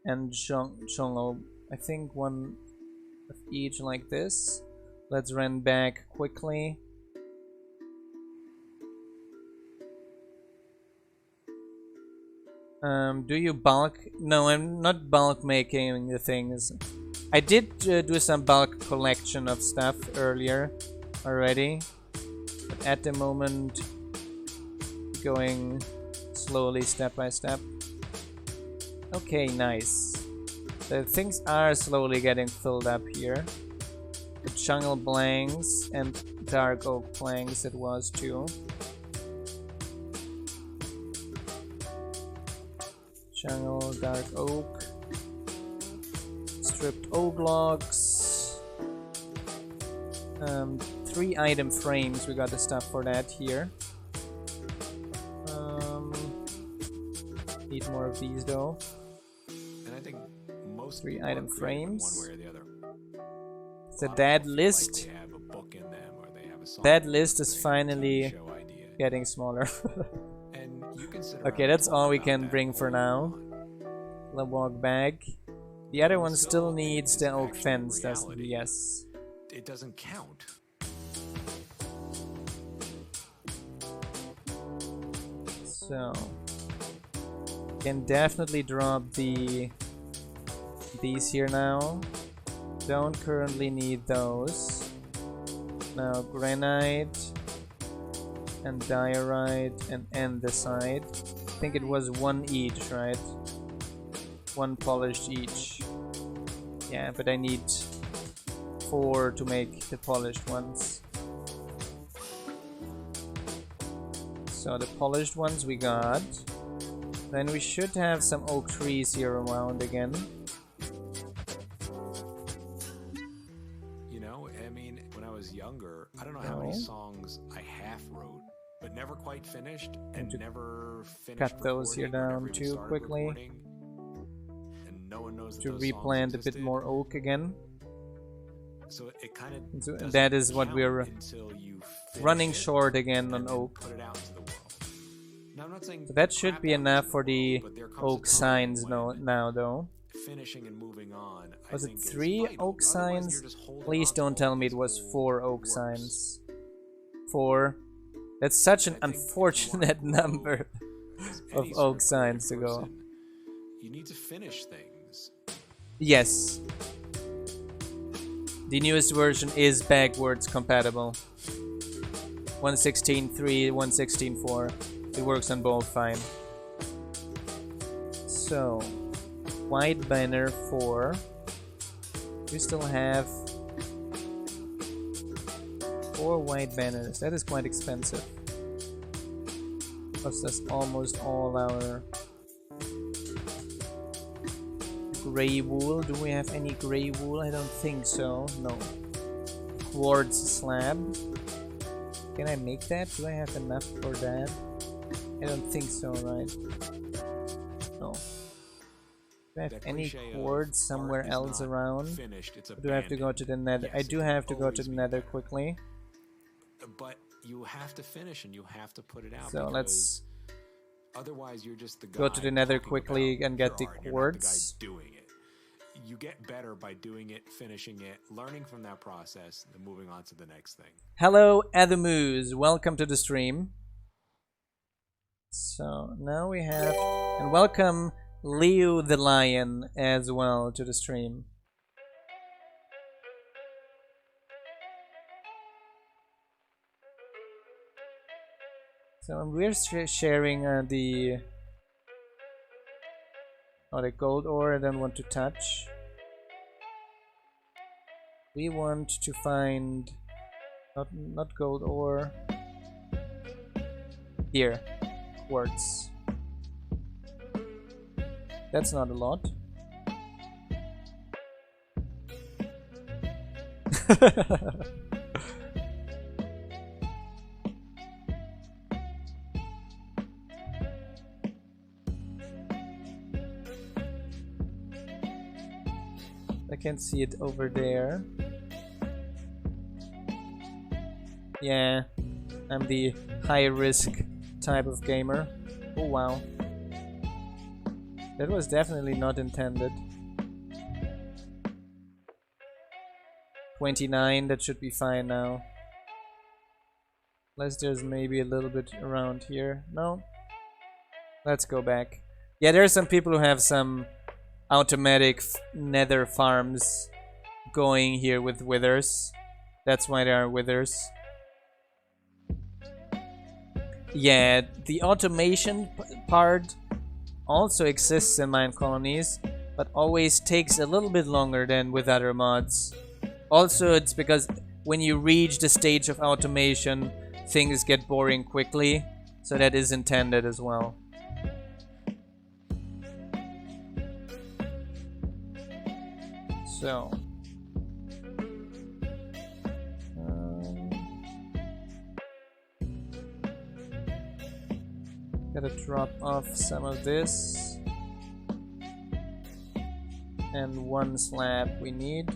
and jungle. I think 1 of each like this. Let's run back quickly. Do you bulk? No, I'm not bulk making the things. I did do some bulk collection of stuff earlier already, but at the moment going slowly step by step. Okay, nice. The things are slowly getting filled up here. The jungle planks and dark oak planks it was too. Jungle, dark oak, stripped oak logs, 3 item frames, we got the stuff for that here. Need more of these though. And I think most 3 item frames. One way or the other. So that list, that list is finally getting smaller. Okay, that's all we can bring for now. Let's walk back. The other one still needs the oak fence, doesn't it? Yes. It doesn't count. So can definitely drop these here now. Don't currently need those. Now granite and diorite and andesite. I think it was 1 each, right? 1 polished each. Yeah, but I need 4 to make the polished ones. So the polished ones we got. Then we should have some oak trees here around again. You know, I mean, when I was younger, I don't know how many songs I half wrote, but never quite finished, and never finished. Cut those here down too quickly. And no one knows to replant a bit more oak again. So it kind of and that is what we're running short again on oak. So that should be enough for the oak signs now though. Finishing and moving on. Was it 3 oak signs? Please don't tell me it was 4 oak signs. 4. That's such an unfortunate number of oak signs to go. You need to finish things. Yes. The newest version is backwards compatible. 1.16.3, 1.16.4. It works on both fine. So, white banner 4. We still have 4 white banners. That is quite expensive. Costs us almost all our gray wool. Do we have any gray wool? I don't think so. No. Quartz slab. Can I make that? Do I have enough for that? I don't think so, right? No. Do I have that any cliche quartz of somewhere art is else not around? finished, it's Do I have to go to the nether? Yes, I do it have to can go to always the be nether better. quickly. But you have to finish and you have to put it out, So because let's otherwise you're just the guy go to the nether talking quickly about and get your the art. You're not the guy quartz. doing it. You get better by doing it, finishing it, learning from that process, and then moving on to the next thing. Hello, Adamoose. Welcome to the stream. So now we have, and welcome Leo the Lion as well to the stream. So we're sharing the gold ore I don't want to touch. We want to find not gold ore. Here, quartz. That's not a lot. I can see it over there. Yeah, I'm the high risk type of gamer. Oh wow. That was definitely not intended. 29, that should be fine now. Unless there's maybe a little bit around here. No? Let's go back. Yeah, there are some people who have some automatic nether farms going here with withers. That's why there are withers. Yeah, the automation part also exists in MineColonies, but always takes a little bit longer than with other mods. Also, it's because when you reach the stage of automation, things get boring quickly, so that is intended as well. So gotta drop off some of this, and one slab we need.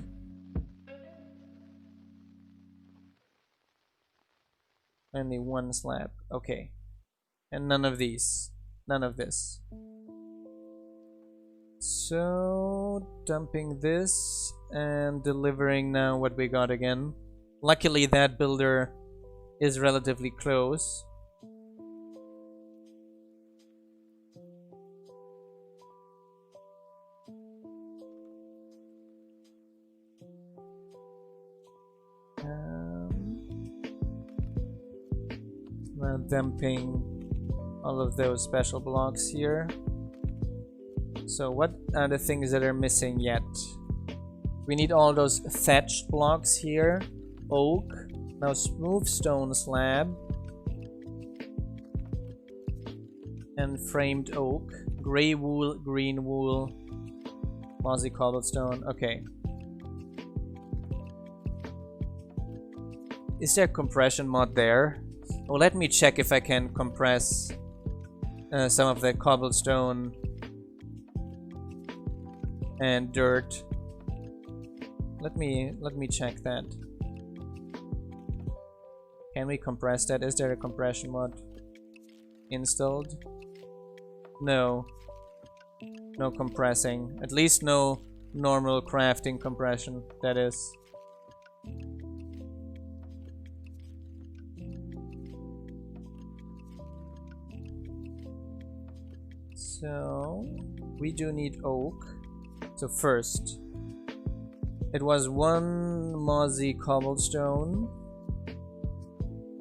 Only one slab, okay. And none of these, none of this. So dumping this and delivering now what we got again. Luckily that builder is relatively close. Now dumping all of those special blocks here. So what are the things that are missing yet? We need all those thatched blocks here. Oak. Now smooth stone slab. And framed oak. Gray wool, green wool. Mossy cobblestone. Okay. Is there a compression mod there? Oh, let me check if I can compress some of the cobblestone and dirt. Let me check that. Can we compress that? Is there a compression mod installed? No. No compressing. At least no normal crafting compression, that is. So we do need oak. So first, it was one mossy cobblestone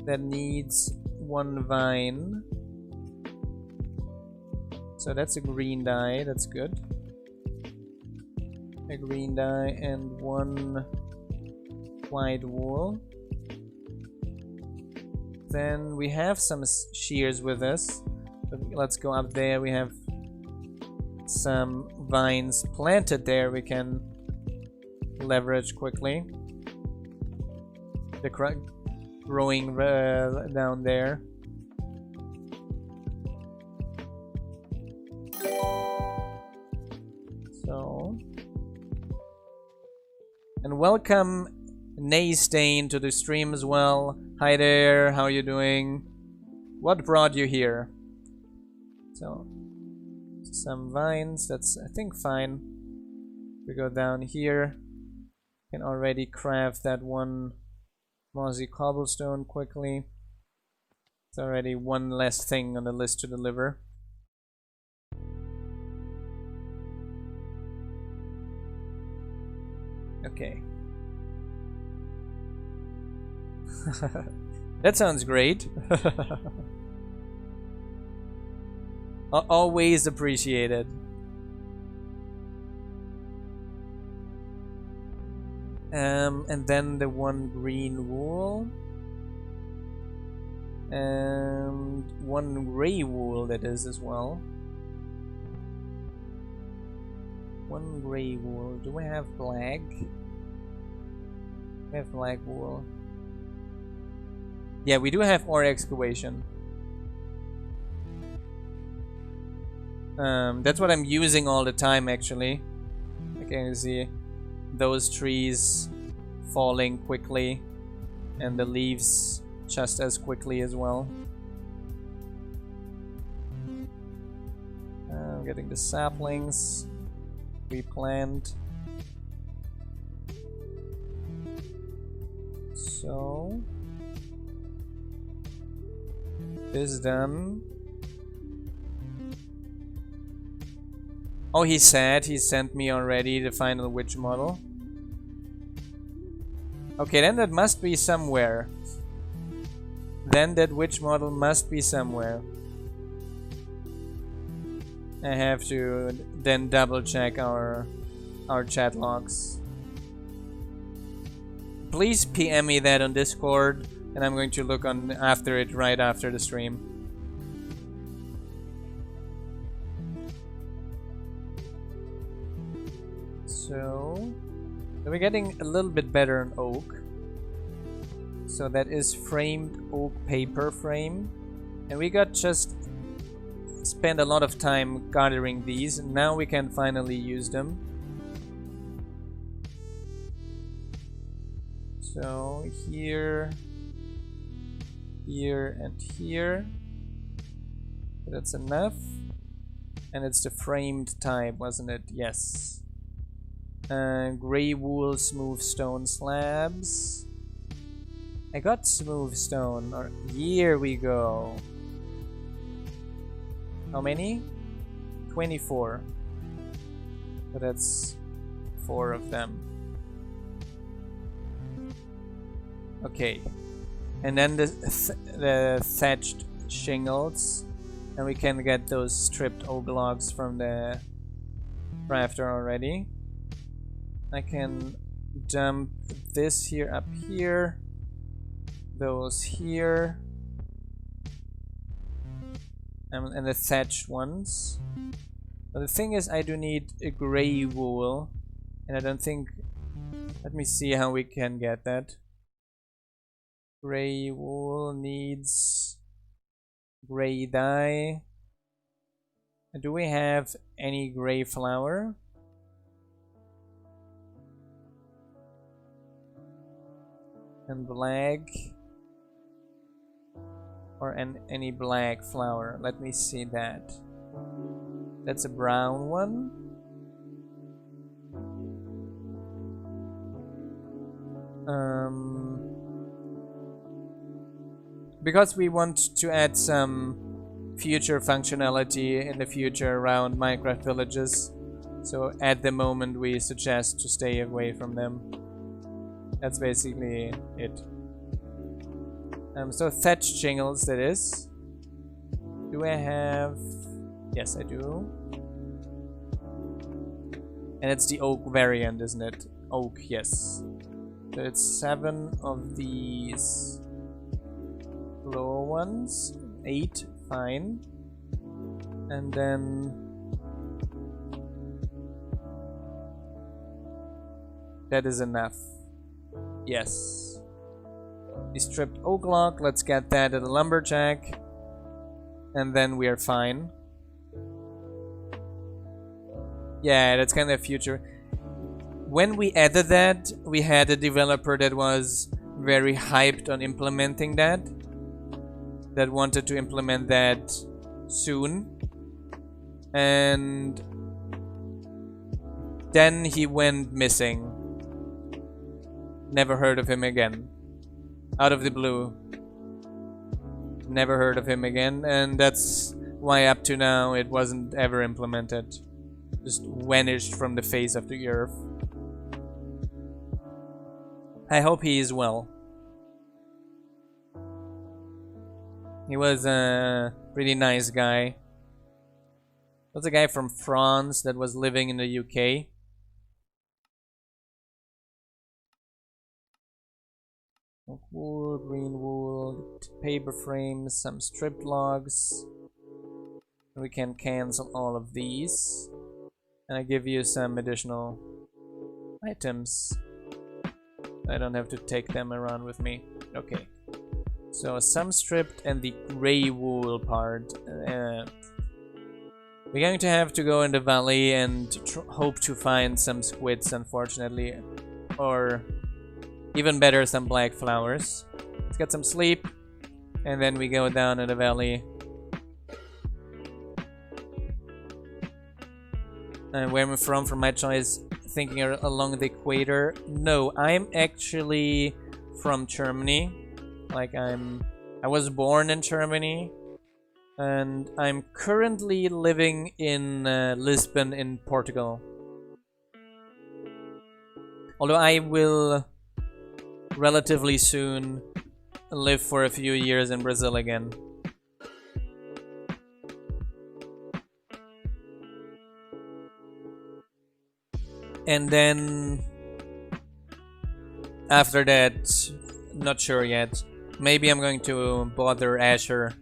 that needs one vine. So that's a green dye, that's good. A green dye and one white wool. Then we have some shears with us. Let's go up there. We have some vines planted there we can leverage quickly. The growing down there. And welcome Naystain to the stream as well. Hi there, how are you doing? What brought you here? So, some vines, that's I think fine. We go down here. Can already craft that one mossy cobblestone quickly. It's already one less thing on the list to deliver. Okay. That sounds great. Always appreciated. And then the one green wool. And one gray wool that is as well. One gray wool. Do we have black? We have black wool. Yeah, we do have ore excavation. That's what I'm using all the time actually. I can see those trees falling quickly and the leaves just as quickly as well. I'm getting the saplings replant. So this is done. Oh, he said he sent me already the final witch model. Okay, then that must be somewhere. Then that witch model must be somewhere. I have to then double check our chat logs. Please PM me that on Discord, and I'm going to look on after it right after the stream. So we're getting a little bit better on oak. So that is framed oak paper frame, and we got just spent a lot of time gathering these, and now we can finally use them. So here, here, and here. That's enough. And it's the framed type, wasn't it? Yes. Gray wool smooth stone slabs. I got smooth stone. Or here we go. How many? 24. So that's 4 of them. Okay. And then the thatched shingles. And we can get those stripped oak logs from the crafter already. I can dump this here up here. Those here. And the thatched ones. But the thing is, I do need a gray wool. And I don't think... Let me see how we can get that. Gray wool needs gray dye. Do we have any gray flour? And black, or any black flour. Let me see that. That's a brown one. Because we want to add some future functionality in the future around Minecraft villages, so at the moment we suggest to stay away from them. That's basically it. So thatched shingles, that is. Do I have... Yes, I do. And it's the oak variant, isn't it? Oak, yes. So it's 7 of these lower ones. 8, fine. And then... that is enough. Yes. The stripped oak log, let's get that at a lumberjack. And then we are fine. Yeah, that's kind of future. when we added that, we had a developer that was very hyped on implementing that wanted to implement that soon, and then he went missing. Never heard of him again. Out of the blue. Never heard of him again, and that's why up to now it wasn't ever implemented. Just vanished from the face of the earth. I hope he is well. He was a pretty nice guy. Was a guy from France that was living in the UK. Wool, green wool, paper frames, some stripped logs. We can cancel all of these. And I give you some additional items. I don't have to take them around with me. Okay. So some stripped and the gray wool part. We're going to have to go in the valley and hope to find some squids, unfortunately. Or even better, some black flowers. Let's get some sleep. And then we go down in the valley. And where I'm from my choice, thinking along the equator. No, I'm actually from Germany. Like I was born in Germany, and I'm currently living in Lisbon in Portugal. Although I will relatively soon live for a few years in Brazil again. And then after that, not sure yet. Maybe I'm going to bother Asher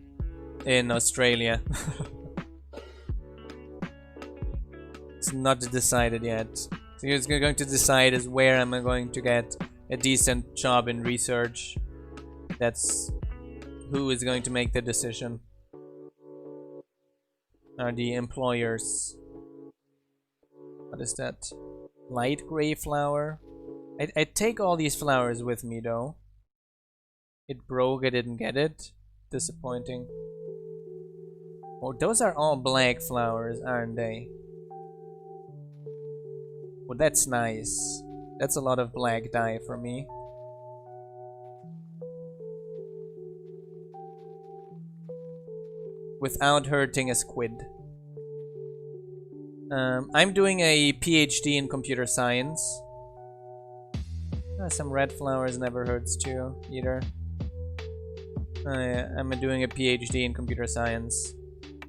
in Australia. It's not decided yet. So he's going to decide is where am I going to get a decent job in research. That's who is going to make the decision. Are the employers. What is that? Light gray flower. I take all these flowers with me though. It broke, I didn't get it. Disappointing. Oh, those are all black flowers, aren't they? Well, that's nice. That's a lot of black dye for me. Without hurting a squid. I'm doing a PhD in computer science. Some red flowers never hurts too, either. I'm doing a PhD in computer science.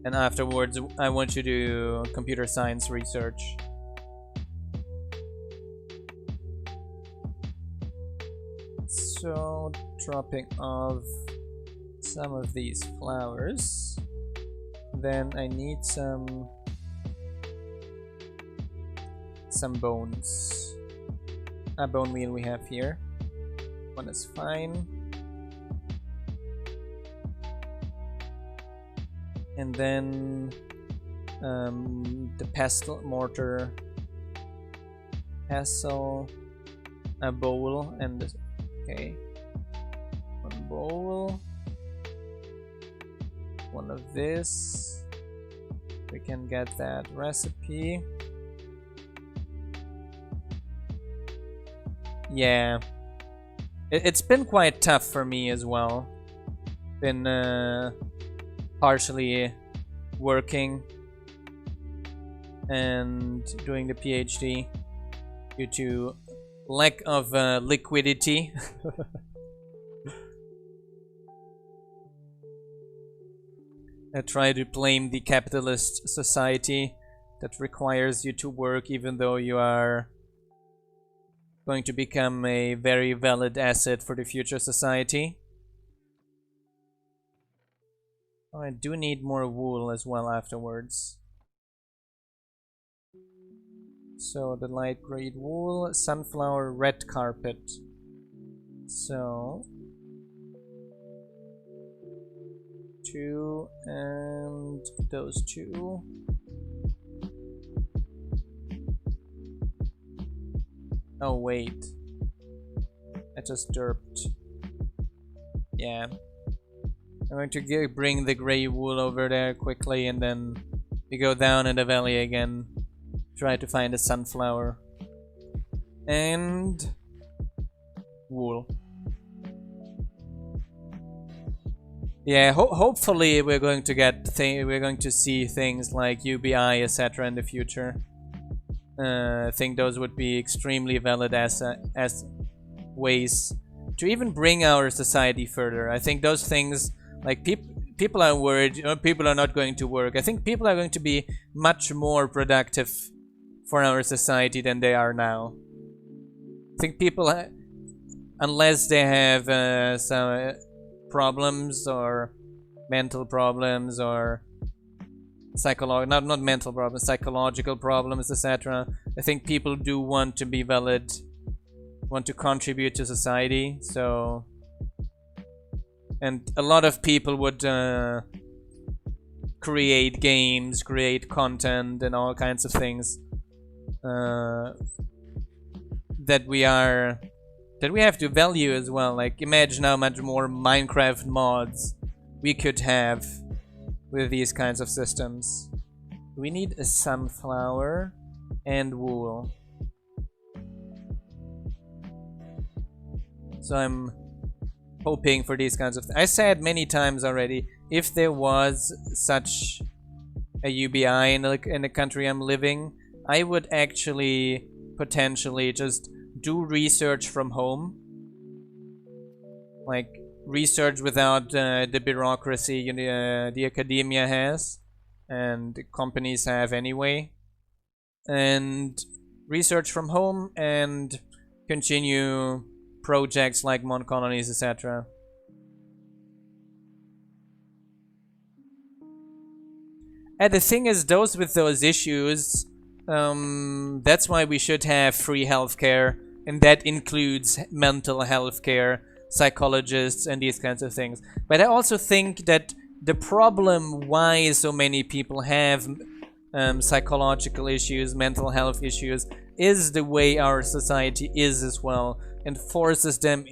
And afterwards, I want to do computer science research. So, dropping off some of these flowers. Then I need some bones. A bone meal we have here. One is fine. And then the pestle mortar, pestle, a bowl, and this. Okay, one bowl, one of this. We can get that recipe. Yeah, it's been quite tough for me as well. Been partially working and doing the PhD due to lack of liquidity. I try to blame the capitalist society that requires you to work even though you are going to become a very valid asset for the future society. Oh, I do need more wool as well afterwards. So the light gray wool, sunflower red carpet. So 2 and those 2. Oh wait, I just derped. Yeah, I'm going to bring the gray wool over there quickly, and then we go down in the valley again. Try to find a sunflower and wool. Yeah, hopefully we're going to see things like UBI, etc. in the future. I think those would be extremely valid as ways to even bring our society further. I think those things, like people are worried, people are not going to work. I think people are going to be much more productive for our society than they are now. I think people, unless they have some problems or mental problems or not mental problems, psychological problems, etc. I think people do want to be valid, want to contribute to society. So, and a lot of people would create games, create content, and all kinds of things that we have to value as well. Like, imagine how much more Minecraft mods we could have with these kinds of systems. We need a sunflower and wool. So I'm hoping for these kinds of things. I said many times already, if there was such a UBI in the country I'm living, I would actually potentially just do research from home. Like, research without the bureaucracy the academia has and companies have anyway, and research from home and continue projects like MineColonies, etc. And the thing is, those with those issues, that's why we should have free healthcare, and that includes mental health care, psychologists, and these kinds of things. But I also think that the problem why so many people have psychological issues, mental health issues, is the way our society is as well, and forces them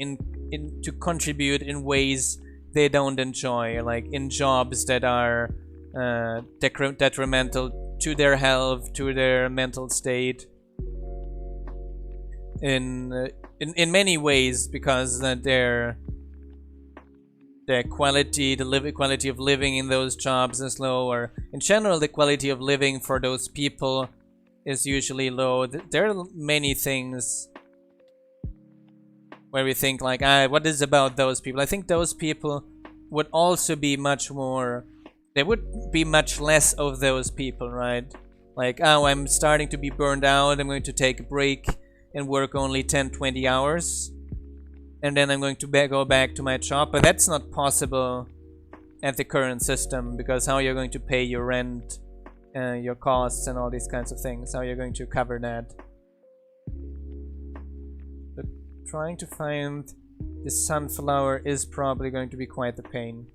to contribute in ways they don't enjoy, like in jobs that are detrimental to their health, to their mental state, in many ways, because their quality, the quality of living in those jobs is low, or in general the quality of living for those people is usually low. There are many things where we think like, what is about those people? I think those people would also be much more, there would be much less of those people, right? Like, oh, I'm starting to be burned out, I'm going to take a break and work only 10-20 hours, and then I'm going to go back to my job. But that's not possible at the current system, because how you're going to pay your rent, your costs, and all these kinds of things, how you're going to cover that. But trying to find the sunflower is probably going to be quite a pain.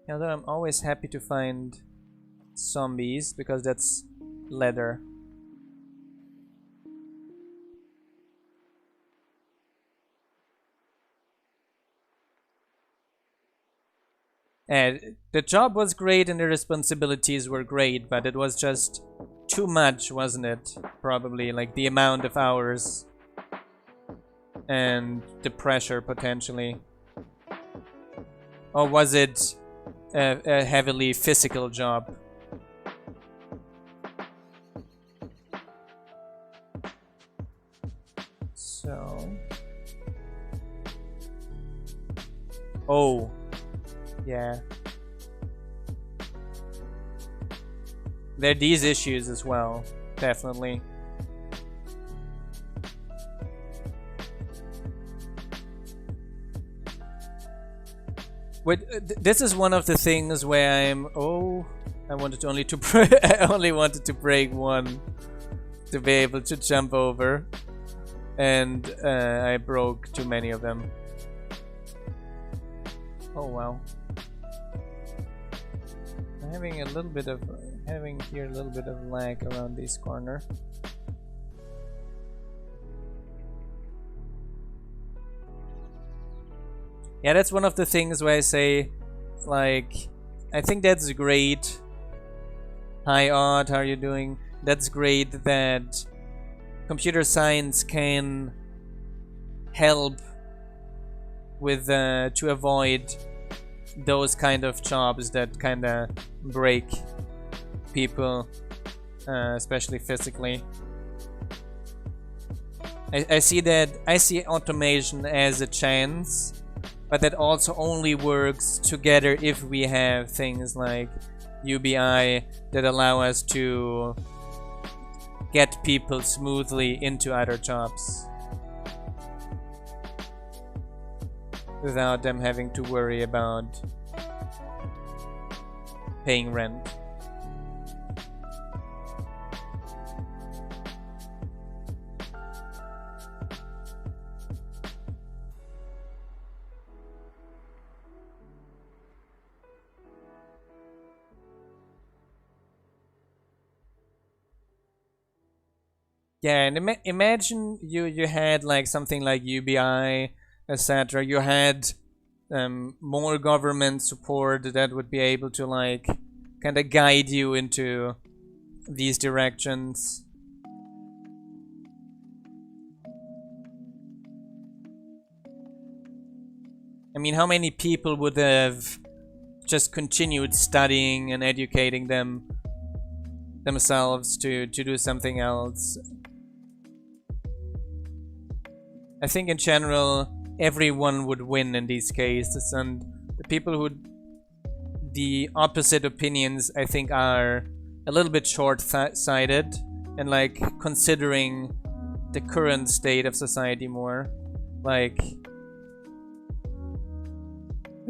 Although I'm always happy to find zombies, because that's leather. And the job was great and the responsibilities were great, but it was just too much, wasn't it? Probably, like the amount of hours and the pressure potentially. Or was it a heavily physical job? So, oh, yeah. There are these issues as well, definitely. Wait, this is one of the things where I'm. Oh, I wanted only to. I only wanted to break one to be able to jump over, and I broke too many of them. Oh wow. I'm having a little bit of lag around this corner. Yeah, that's one of the things where I say, like, I think that's great. Hi Odd, how are you doing? That's great that computer science can help with to avoid those kind of jobs that kind of break people, especially physically. I see automation as a chance, but that also only works together if we have things like UBI that allow us to get people smoothly into other jobs without them having to worry about paying rent. Yeah, and imagine you had like something like UBI, etc. You had more government support that would be able to like kind of guide you into these directions. I mean, how many people would have just continued studying and educating themselves to do something else? I think in general everyone would win in these cases, and the people who the opposite opinions I think are a little bit short-sighted and like considering the current state of society more. Like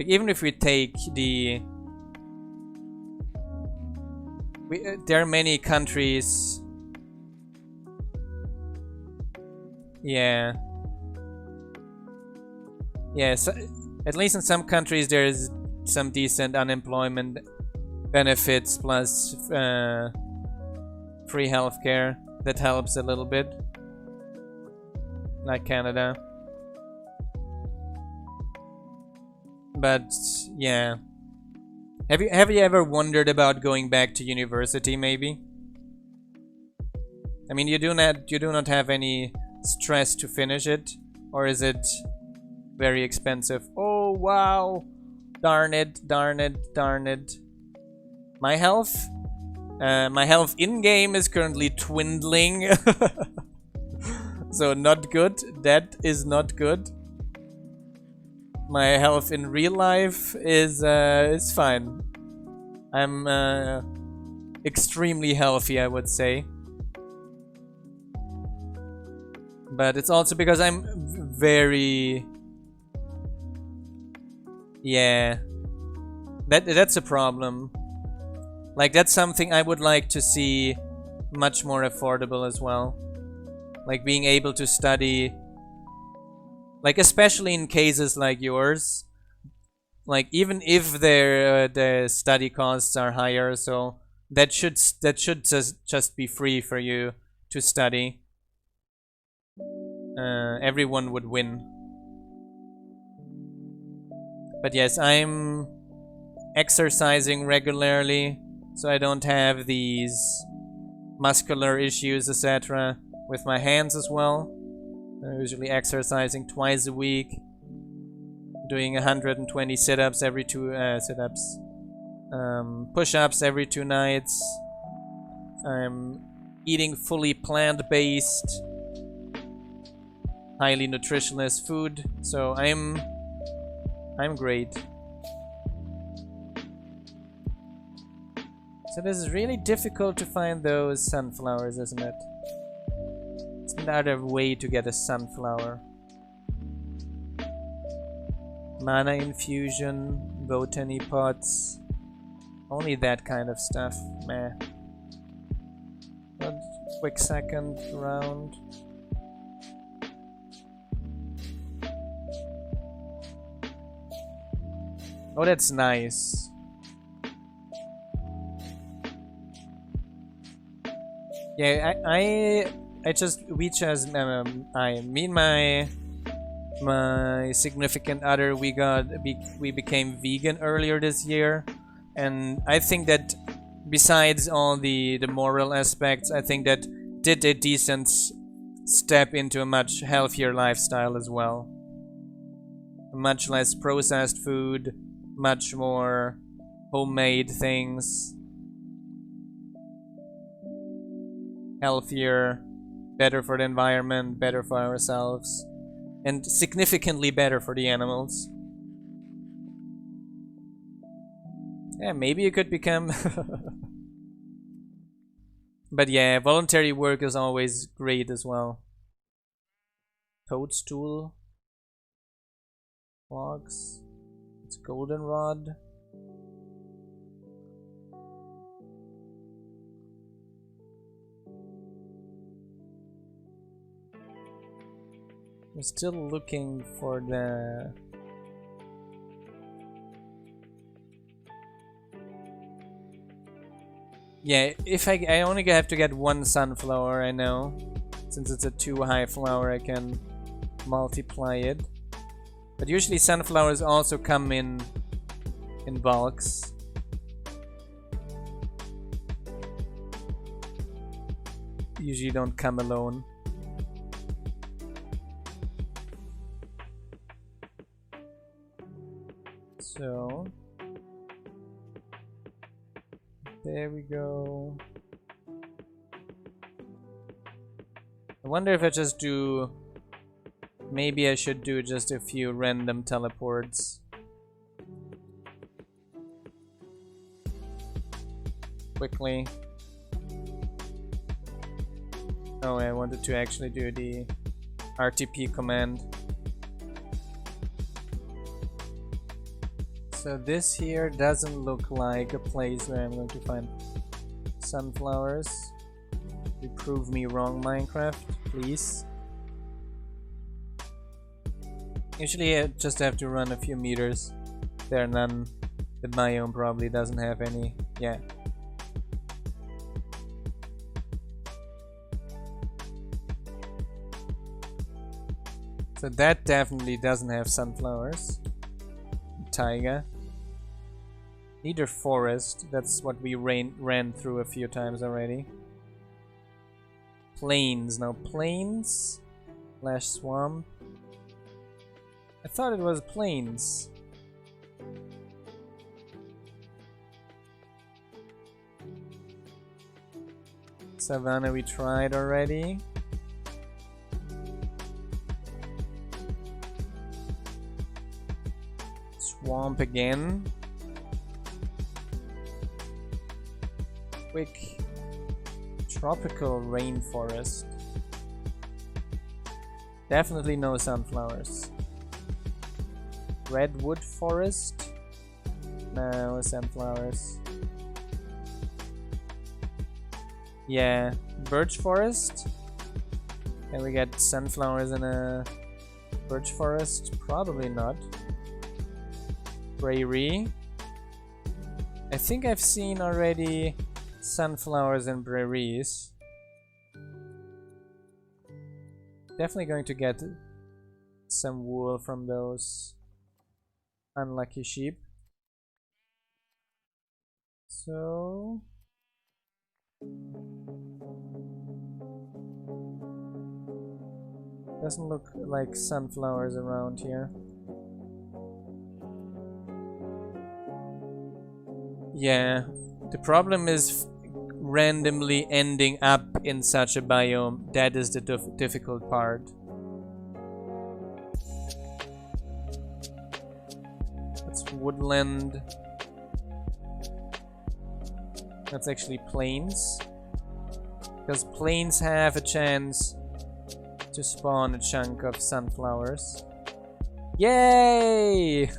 even if we take there are many countries. Yeah. Yes, at least in some countries there's some decent unemployment benefits plus free healthcare that helps a little bit, like Canada. But yeah, have you ever wondered about going back to university? Maybe. I mean, you do not have any stress to finish it, or is it very expensive? Oh wow, darn it. My health in game is currently dwindling. So not good. That is not good. My health in real life is fine. I'm extremely healthy, I would say. But it's also because I'm very... Yeah, that's a problem. Like, that's something I would like to see much more affordable as well. Like being able to study, like especially in cases like yours, like even if the study costs are higher, so that should just be free for you to study. Everyone would win. But yes, I'm exercising regularly, so I don't have these muscular issues, etc. with my hands as well. I'm usually exercising twice a week, doing 120 sit-ups every 2 sit-ups, push-ups every 2 nights. I'm eating fully plant-based, highly nutritionless food, so I'm great. So this is really difficult to find those sunflowers, isn't it? It's another way to get a sunflower. Mana infusion, botany pots, only that kind of stuff. Meh. One quick second round. Oh, that's nice. Yeah, I just we just me and my significant other we became vegan earlier this year, and I think that besides all the moral aspects, I think that did a decent step into a much healthier lifestyle as well. Much less processed food, much more homemade things, healthier, better for the environment, better for ourselves, and significantly better for the animals. Yeah, maybe you could become... But yeah, voluntary work is always great as well. Toadstool. Logs. It's goldenrod. I'm still looking for the... Yeah, if I only have to get one sunflower, I know. Since it's a 2 high flower, I can multiply it. But usually sunflowers also come in bulks. Usually don't come alone. So there we go. I wonder if I just do... Maybe I should do just a few random teleports. Quickly. Oh, I wanted to actually do the RTP command. So this here doesn't look like a place where I'm going to find sunflowers. You prove me wrong, Minecraft, please. Usually I just have to run a few meters. There are none. The biome probably doesn't have any. Yeah. So that definitely doesn't have sunflowers. Taiga. Neither forest. That's what we ran through a few times already. Plains. Now plains / swamp. I thought it was plains. Savannah we tried already. Swamp again. Quick. Tropical rainforest. Definitely no sunflowers. Redwood forest. No sunflowers. Yeah, birch forest. Can we get sunflowers in a birch forest? Probably not. Prairie. I think I've seen already sunflowers in prairies. Definitely going to get some wool from those unlucky sheep. So doesn't look like sunflowers around here. Yeah, the problem is randomly ending up in such a biome. That is the difficult part. That's woodland. That's actually plains. Because plains have a chance to spawn a chunk of sunflowers. Yay!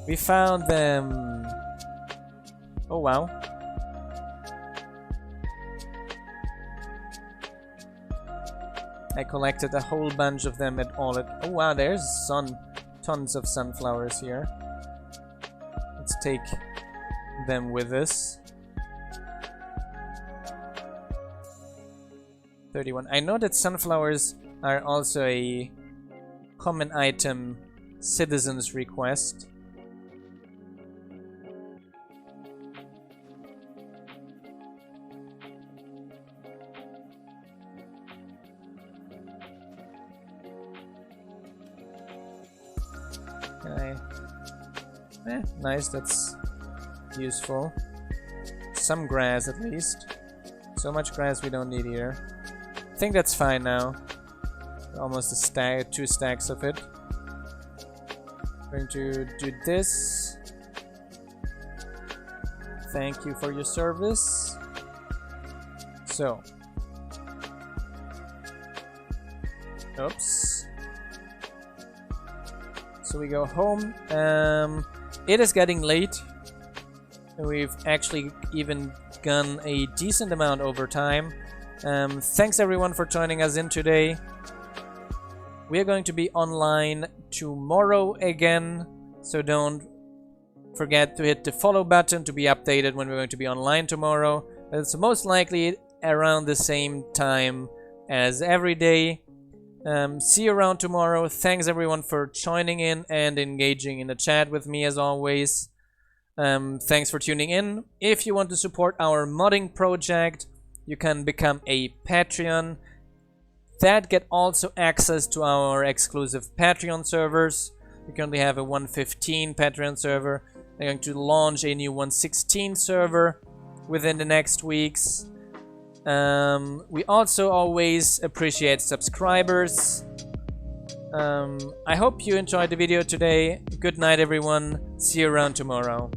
We found them! Oh wow. I collected a whole bunch of them at all. Oh wow, there's tons of sunflowers here. Let's take them with us. 31. I know that sunflowers are also a common item citizens request. Nice, that's useful. Some grass at least. So much grass we don't need here. I think that's fine now. Almost a stack, 2 stacks of it. Going to do this. Thank you for your service. So. Oops. So we go home. It is getting late. We've actually even gone a decent amount over time. Thanks everyone for joining us in today. We are going to be online tomorrow again, so don't forget to hit the follow button to be updated when we're going to be online tomorrow. It's most likely around the same time as every day. See you around tomorrow. Thanks everyone for joining in and engaging in the chat with me as always. Thanks for tuning in. If you want to support our modding project, you can become a Patreon. That get also access to our exclusive Patreon servers. We currently have a 115 Patreon server. We're going to launch a new 116 server within the next weeks. We also always appreciate subscribers. I hope you enjoyed the video today. Good night everyone. See you around tomorrow.